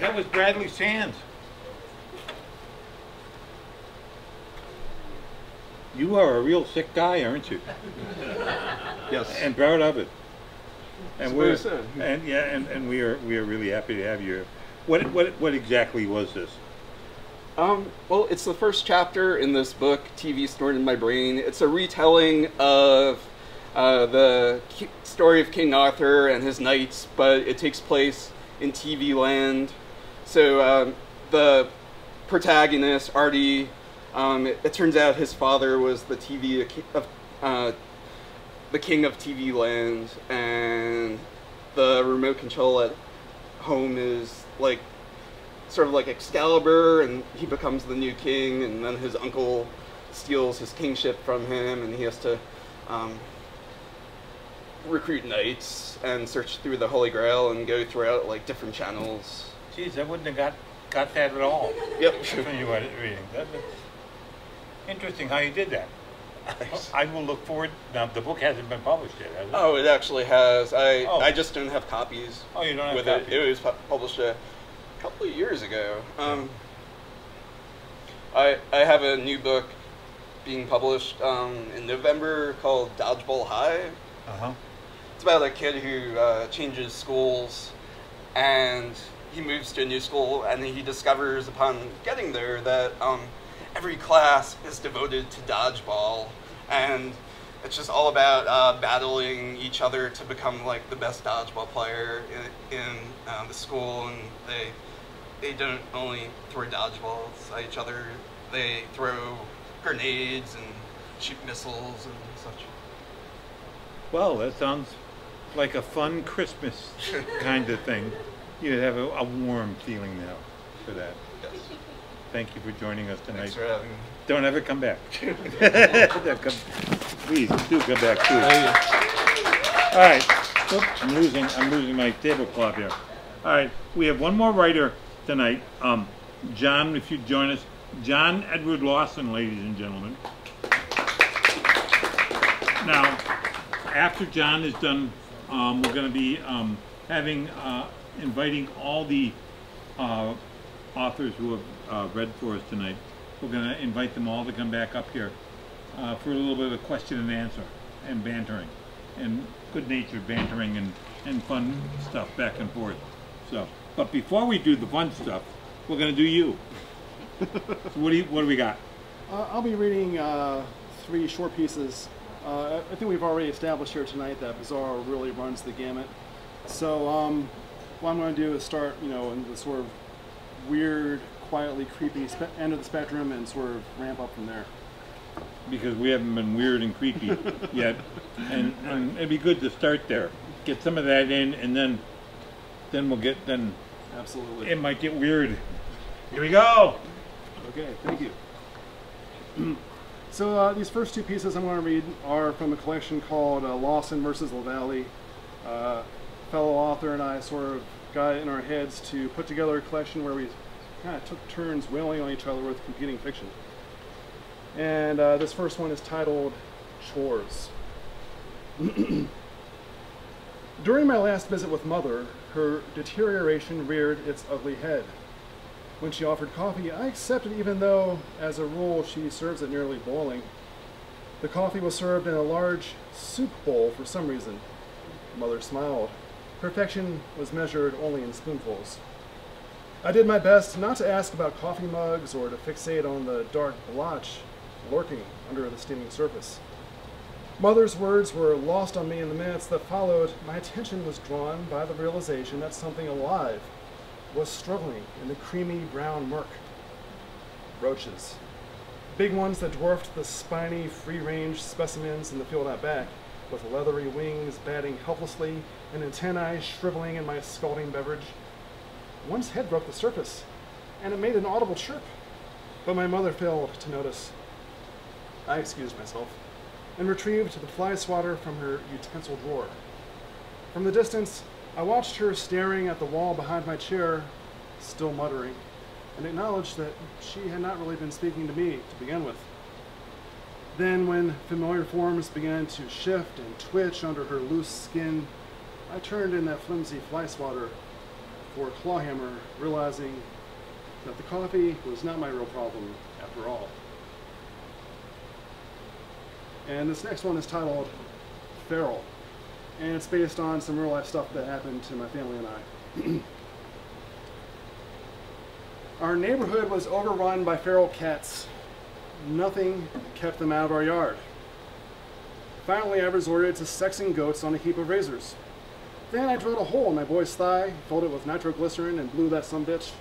S1: That was Bradley Sands. You are a real sick guy, aren't you?
S9: Yes.
S1: And proud of it. And we're
S9: so.
S1: and we are really happy to have you. What exactly was this?
S9: Well, it's the first chapter in this book, TV Stored in My Brain. It's a retelling of the story of King Arthur and his knights, but it takes place in TV land. So the protagonist, Artie, it turns out his father was the king of TV land, and the remote control at home is like sort of like Excalibur, and he becomes the new king, and then his uncle steals his kingship from him, and he has to recruit knights and search through the Holy Grail and go throughout like different channels.
S1: Geez, I wouldn't have got that at all.
S9: Yep.
S1: When you were reading. That's interesting how you did that. I will look forward. Now the book hasn't been published yet, has it?
S9: Oh, it actually has. I just don't have copies.
S1: Oh, you don't have
S9: with
S1: copies?
S9: It was published a couple of years ago. I have a new book being published in November called Dodgeball High. It's about a kid who changes schools, and he moves to a new school, and he discovers upon getting there that every class is devoted to dodgeball, and it's just all about battling each other to become like the best dodgeball player in the school. And they don't only throw dodgeballs at each other, they throw grenades and shoot missiles and such.
S1: Well, that sounds like a fun Christmas kind of thing. You'd have a warm feeling now for that.
S9: Yes.
S1: Thank you for joining us tonight.
S9: Thanks for having me.
S1: Don't ever come back. Please do come back too. All right. Oops, I'm losing my tablecloth here. All right. We have one more writer tonight. John, if you'd join us. John Edward Lawson, ladies and gentlemen. Now, after John is done, we're going to be inviting all the authors who have read for us tonight. we're going to invite them all to come back up here for a little bit of a question and answer and bantering and good-natured bantering and fun stuff back and forth. So, but before we do the fun stuff, we're going to do you. So what do we got?
S10: I'll be reading 3 short pieces. I think we've already established here tonight that Bizarro really runs the gamut. So what I'm going to do is start, in the sort of weird, quietly creepy end of the spectrum and sort of ramp up from there.
S1: Because we haven't been weird and creepy yet, and it'd be good to start there. Get some of that in, and then
S10: absolutely
S1: it might get weird. Here we go.
S10: Okay, thank you. So these first 2 pieces I'm going to read are from a collection called Lawson versus LaValle. Fellow author and I sort of got it in our heads to put together a collection where we kind of took turns wailing on each other with competing fiction. And this first one is titled Chores. During my last visit with Mother, her deterioration reared its ugly head. When she offered coffee, I accepted, even though, as a rule, she serves it nearly boiling. The coffee was served in a large soup bowl for some reason. Mother smiled. Perfection was measured only in spoonfuls. I did my best not to ask about coffee mugs or to fixate on the dark blotch lurking under the steaming surface. Mother's words were lost on me in the minutes that followed. My attention was drawn by the realization that something alive was struggling in the creamy brown murk. Roaches. Big ones that dwarfed the spiny, free-range specimens in the field out back, with leathery wings batting helplessly and antennae shriveling in my scalding beverage. One's head broke the surface, and it made an audible chirp, but my mother failed to notice. I excused myself and retrieved the fly swatter from her utensil drawer. From the distance, I watched her staring at the wall behind my chair, still muttering, and acknowledged that she had not really been speaking to me to begin with. Then, when familiar forms began to shift and twitch under her loose skin, I turned in that flimsy fly swatter for a claw hammer, realizing that the coffee was not my real problem after all. And this next one is titled Feral, and it's based on some real life stuff that happened to my family and I. Our neighborhood was overrun by feral cats. Nothing kept them out of our yard. Finally, I resorted to sexing goats on a heap of razors. Then I drilled a hole in my boy's thigh, filled it with nitroglycerin, and blew that sumbitch.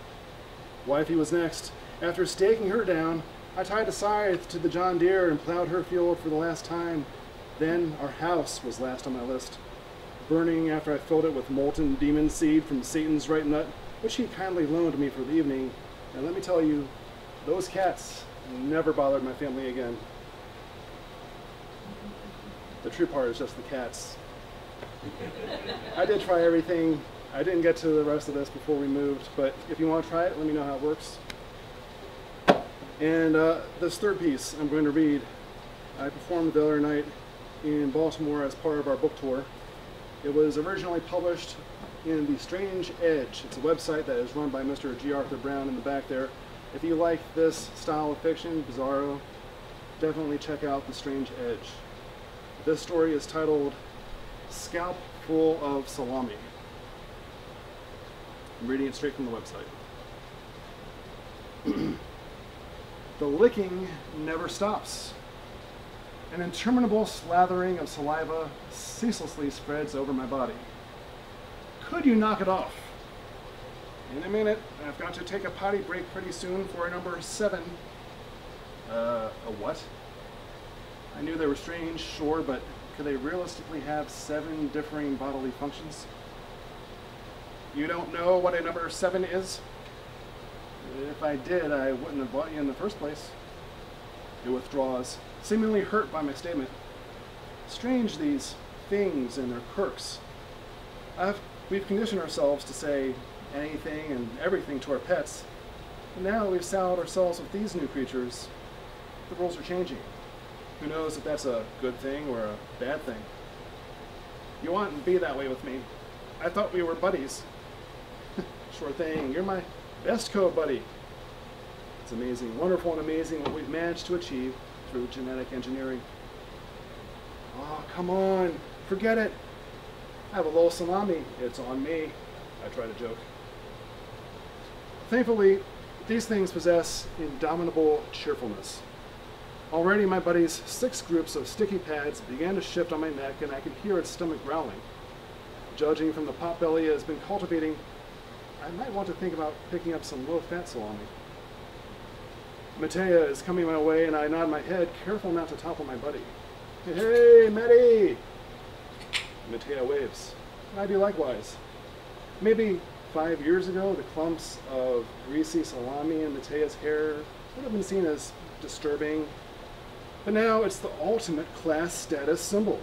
S10: Wifey was next. After staking her down, I tied a scythe to the John Deere and plowed her field for the last time. Then our house was last on my list, burning after I filled it with molten demon seed from Satan's right nut, which he kindly loaned me for the evening. And let me tell you, those cats never bothered my family again. The true part is just the cats. I did try everything. I didn't get to the rest of this before we moved, but if you want to try it, let me know how it works. And this third piece I'm going to read, I performed the other night in Baltimore as part of our book tour. It was originally published in The Strange Edge. It's a website that is run by Mr. G. Arthur Brown in the back there. If you like this style of fiction, Bizarro, definitely check out The Strange Edge. This story is titled Scalp Full of Salami. I'm reading it straight from the website. The licking never stops. An interminable slathering of saliva ceaselessly spreads over my body. Could you knock it off? In a minute. I've got to take a potty break pretty soon for number 7. A what? I knew they were strange, sure, but could they realistically have 7 differing bodily functions? You don't know what a number 7 is? If I did, I wouldn't have bought you in the first place. It withdraws, seemingly hurt by my statement. Strange, these things and their quirks. We've conditioned ourselves to say anything and everything to our pets, and now we've saddled ourselves with these new creatures. The rules are changing. Who knows if that's a good thing or a bad thing? You wouldn't be that way with me. I thought we were buddies. Sure thing, you're my best co-buddy. It's amazing, wonderful and amazing what we've managed to achieve through genetic engineering. Oh, come on, forget it. I have a little salami, it's on me. I try to joke. Thankfully, these things possess indomitable cheerfulness. Already my buddy's 6 groups of sticky pads began to shift on my neck and I could hear its stomach growling. Judging from the potbelly it has been cultivating, I might want to think about picking up some low-fat salami. Matea is coming my way and I nod my head, careful not to topple my buddy. Hey, Matty! Matea waves. I do likewise. Maybe 5 years ago, the clumps of greasy salami in Matea's hair would have been seen as disturbing, but now it's the ultimate class status symbol.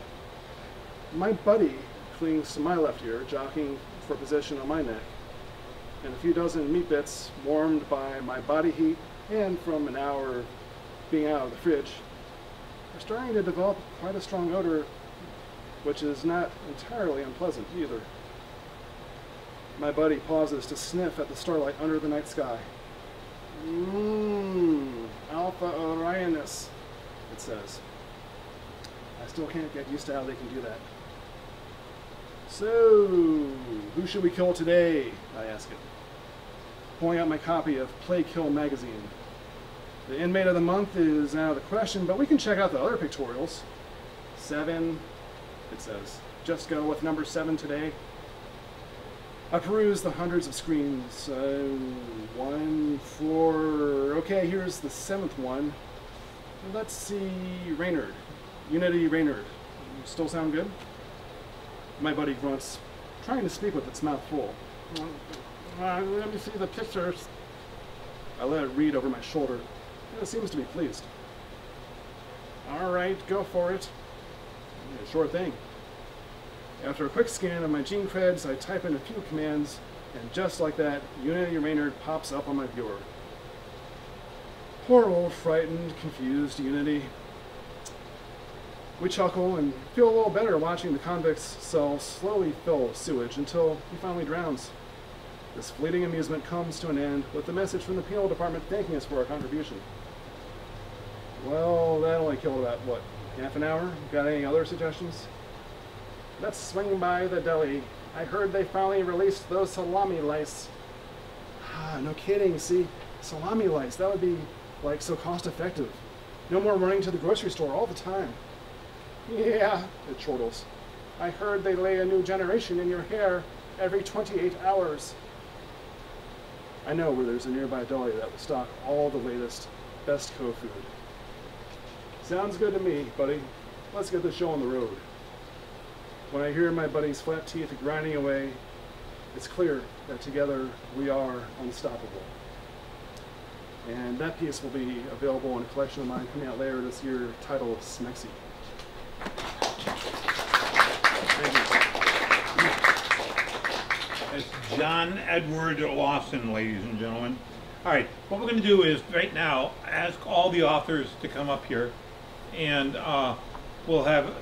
S10: My buddy clings to my left ear, jockeying for position on my neck, and a few dozen meat bits, warmed by my body heat and from an hour being out of the fridge, are starting to develop quite a strong odor, which is not entirely unpleasant either. My buddy pauses to sniff at the starlight under the night sky. Alpha Orionis, it says. I still can't get used to how they can do that. So, who should we kill today? I ask it, pulling out my copy of Play Kill magazine. The inmate of the month is out of the question, but we can check out the other pictorials. 7, it says. Just go with number 7 today. I peruse the hundreds of screens. 1, 4... Okay, here's the 7th one. Let's see... Reynard. Unity Reynard. Still sound good? My buddy grunts, trying to speak with its mouth full. Let me see the pictures. I let it read over my shoulder. It seems to be pleased. All right, go for it. Yeah, sure thing. After a quick scan of my gene creds, I type in a few commands, and just like that, Unity Reynard pops up on my viewer. Poor old, frightened, confused Unity. We chuckle and feel a little better watching the convict's cell slowly fill with sewage until he finally drowns. This fleeting amusement comes to an end with the message from the penal department thanking us for our contribution. Well, that only killed about, what, half an hour? Got any other suggestions? Let's swing by the deli. I heard they finally released those salami lice. Ah, no kidding, see? Salami lice, that would be, like, so cost-effective. No more running to the grocery store all the time. Yeah, it chortles. I heard they lay a new generation in your hair every 28 hours. I know where there's a nearby deli that will stock all the latest, best co-food. Sounds good to me, buddy. Let's get the show on the road. When I hear my buddy's flat teeth grinding away, it's clear that together we are unstoppable. And that piece will be available in a collection of mine coming out later this year titled Smexy. Thank you.
S1: It's John Edward Lawson, ladies and gentlemen. All right, what we're going to do is right now ask all the authors to come up here, and we'll have,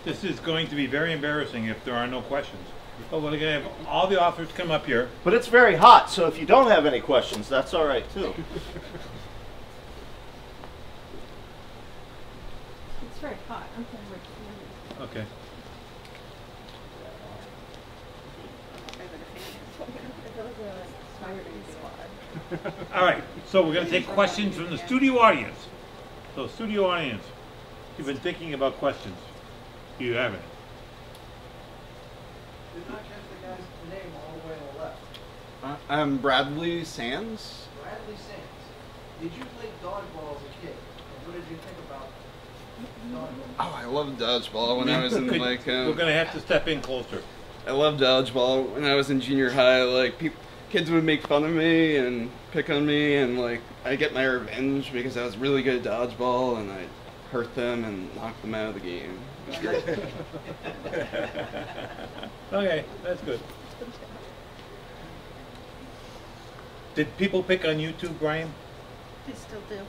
S1: this is going to be very embarrassing if there are no questions. But we're going to have all the authors come up here.
S2: But it's very hot, so if you don't have any questions, that's all right too.
S8: It's very hot. I'm kind of
S1: Okay. All right, so we're going to take questions from the studio audience. So, studio audience, you've been thinking about questions. Do you have any?
S11: Did not catch the guy's name all the way on the left.
S9: I'm Bradley Sands.
S11: Bradley Sands. Did you play dodgeball as a kid? And what did you think about dodgeball?
S9: Oh, I loved dodgeball when I was in like.
S1: We're going to have to step in closer.
S9: I loved dodgeball when I was in junior high. Like kids would make fun of me and pick on me, and like I get my revenge because I was really good at dodgeball, and I hurt them and knocked them out of the game. It was great.
S1: Okay, that's good. Did people pick on you too, Brian?
S8: They still do.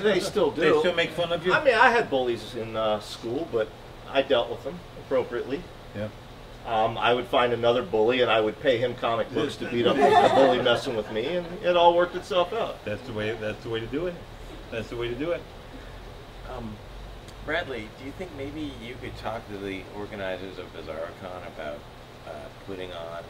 S2: They still do.
S1: They still make fun of you?
S2: I mean, I had bullies in school, but I dealt with them appropriately.
S1: Yeah.
S2: I would find another bully and I would pay him comic books to beat up the bully messing with me, and it all worked itself out.
S1: That's the way to do it. That's the way to do it.
S7: Bradley, do you think maybe you could talk to the organizers of BizarroCon about putting on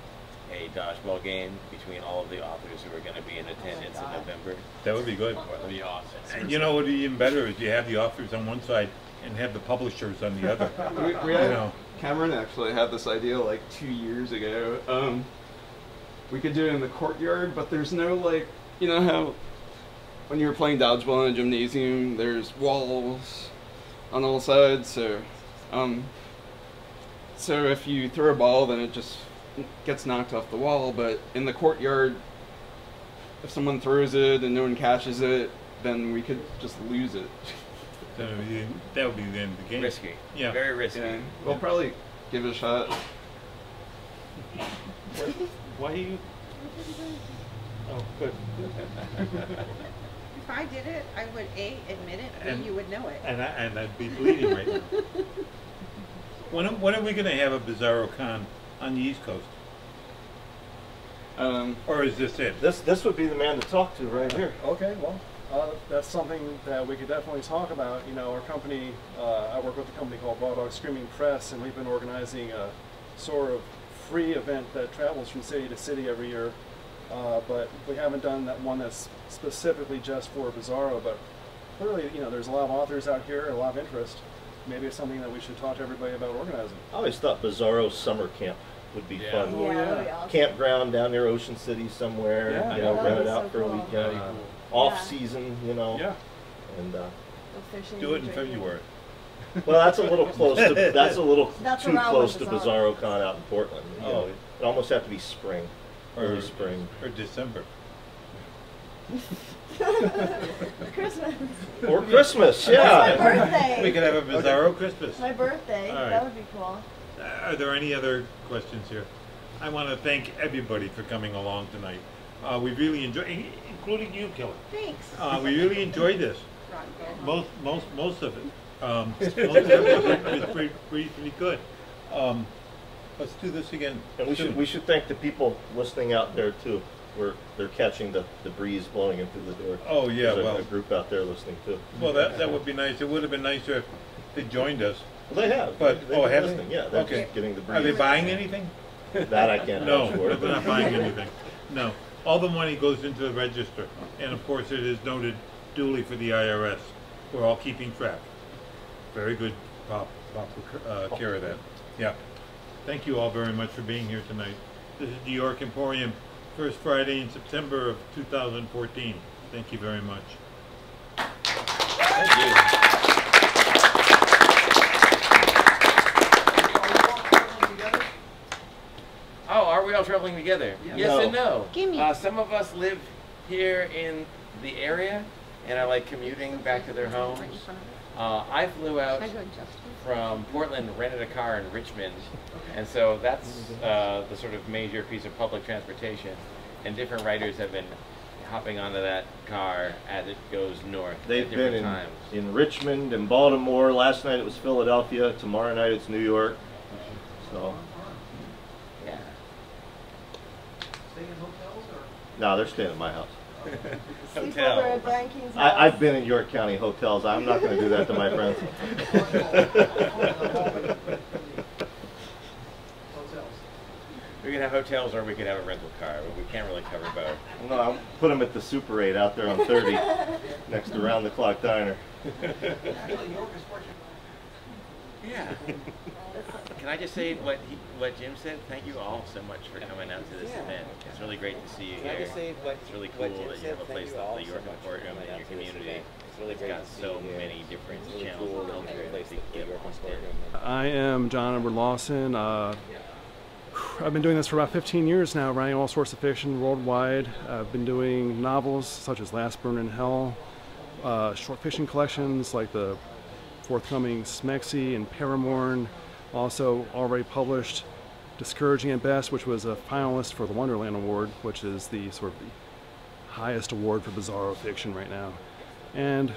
S7: a dodgeball game between all of the authors who are going to be in attendance in November?
S1: That would be good.
S4: That would be awesome.
S1: And you know what would be even better is you have the authors on one side and have the publishers on the other.
S9: Cameron actually had this idea like 2 years ago. We could do it in the courtyard, but there's no, like, you know how when you're playing dodgeball in a gymnasium, there's walls on all sides, so if you throw a ball, then it just gets knocked off the wall. But in the courtyard, if someone throws it and no one catches it, then we could just lose it.
S1: That would be the end of the game.
S7: Risky.
S1: Yeah.
S7: Very risky.
S9: Yeah. We'll probably give it a shot.
S1: Why are you? Oh, good.
S8: If I did it, I would A, admit it, B,
S1: And-
S8: you would know it.
S1: And I'd be bleeding right now. When are we going to have a BizarroCon on the East Coast? Or is this it?
S2: This would be the man to talk to right here.
S10: Okay, well, that's something that we could definitely talk about. You know, our company, I work with a company called Raw Dog Screaming Press, and we've been organizing a sort of free event that travels from city to city every year. But we haven't done that one that's specifically just for Bizarro. But clearly, you know, there's a lot of authors out here, a lot of interest. Maybe it's something that we should talk to everybody about organizing.
S2: I always thought Bizarro summer camp would be fun.
S10: Oh,
S5: Yeah,
S10: yeah.
S5: that'd be awesome.
S2: Campground down near Ocean City somewhere,
S10: Yeah.
S2: you know,
S5: Yeah,
S2: rent it
S5: that'd be
S2: out
S5: so
S2: for a
S5: cool.
S2: weekend.
S4: Cool.
S2: Off
S5: Yeah.
S2: season, you know.
S10: Yeah.
S2: And
S5: Go fishing
S1: Do it
S5: and
S1: in
S5: drinking.
S1: February.
S2: well, that's a little close to
S5: That's
S2: too
S5: around
S2: close
S5: when
S2: to
S5: Bizarro.
S2: BizarroCon out in Portland. You
S1: Oh.
S2: know, it almost have to be spring, early spring.
S1: Or December.
S5: Christmas.
S2: Or Christmas,
S5: That's my
S2: yeah.
S5: birthday.
S1: We could have a Bizarro Christmas.
S5: My birthday.
S1: All right.
S5: That would be cool.
S1: Are there any other questions here? I want to thank everybody for coming along tonight. We really enjoyed, including you, Kelli.
S5: Thanks.
S1: We really enjoyed this.
S8: Ron, go.
S1: Most of it. Most of it was pretty good. Let's do this again.
S2: And
S1: soon.
S2: we should thank the people listening out there too. They're catching the breeze blowing in through the door.
S1: Oh yeah,
S2: There's
S1: well,
S2: a group out there listening too.
S1: well that would be nice. It would have been nicer if they joined us.
S2: Well, they have.
S1: But
S2: They've been
S1: have
S2: listening.
S1: they?
S2: Yeah, they're
S1: Okay.
S2: just getting the breeze.
S1: Are they buying anything?
S2: That I can't
S1: No,
S2: vouch for,
S1: they're
S2: but-
S1: not buying anything. No, all the money goes into the register, and of course it is noted duly for the IRS. We're all keeping track. Very good, Pop care of that. Yeah. Thank you all very much for being here tonight. This is New York Emporium, first Friday in September of 2014. Thank you very much.
S2: Thank you.
S7: Oh, are we all traveling together? Yes
S2: No.
S7: and no.
S8: Gimme.
S7: Some of us live here in the area and are like commuting back to their homes. I flew out from Portland, rented a car in Richmond, and so that's the sort of major piece of public transportation. And different writers have been hopping onto that car as it goes north
S2: They've
S7: at
S2: been
S7: different times.
S2: in Richmond and Baltimore. Last night it was Philadelphia. Tomorrow night it's New York. So
S7: Yeah.
S11: Staying in hotels or?
S2: no, they're staying at my house.
S5: Sleep over at Brian Keene's house.
S2: I've been in York County hotels. I'm not going to do that to my friends.
S11: Hotels.
S7: We could have hotels or we could have a rental car, but we can't really cover both.
S2: No, I'll put them at the Super 8 out there on 30, next to Round the Clock Diner.
S11: Actually, York is fortunate.
S7: Yeah. Can I just say what Jim said? Thank you all so much for coming out to this event. It's really great to see you here. It's really cool that you have a place like the York Emporium in your community. It's got so many different channels of culture that we get lost in.
S10: I am John Edward Lawson. I've been doing this for about 15 years now, writing all sorts of fiction worldwide. I've been doing novels such as Last Burn in Hell, short fiction collections like the forthcoming Smexy and Paramorn. Also already published Discouraging at Best, which was a finalist for the Wonderland Award, which is the sort of the highest award for bizarro fiction right now. And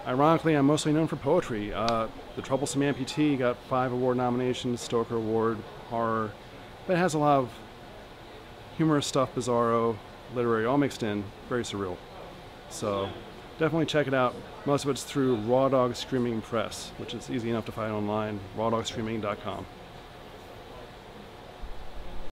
S10: ironically, I'm mostly known for poetry. The Troublesome Amputee got 5 award nominations, Stoker Award, horror. but it has a lot of humorous stuff, bizarro, literary, all mixed in, very surreal. So definitely check it out. Most of it's through Raw Dog Streaming Press, which is easy enough to find online, rawdogstreaming.com.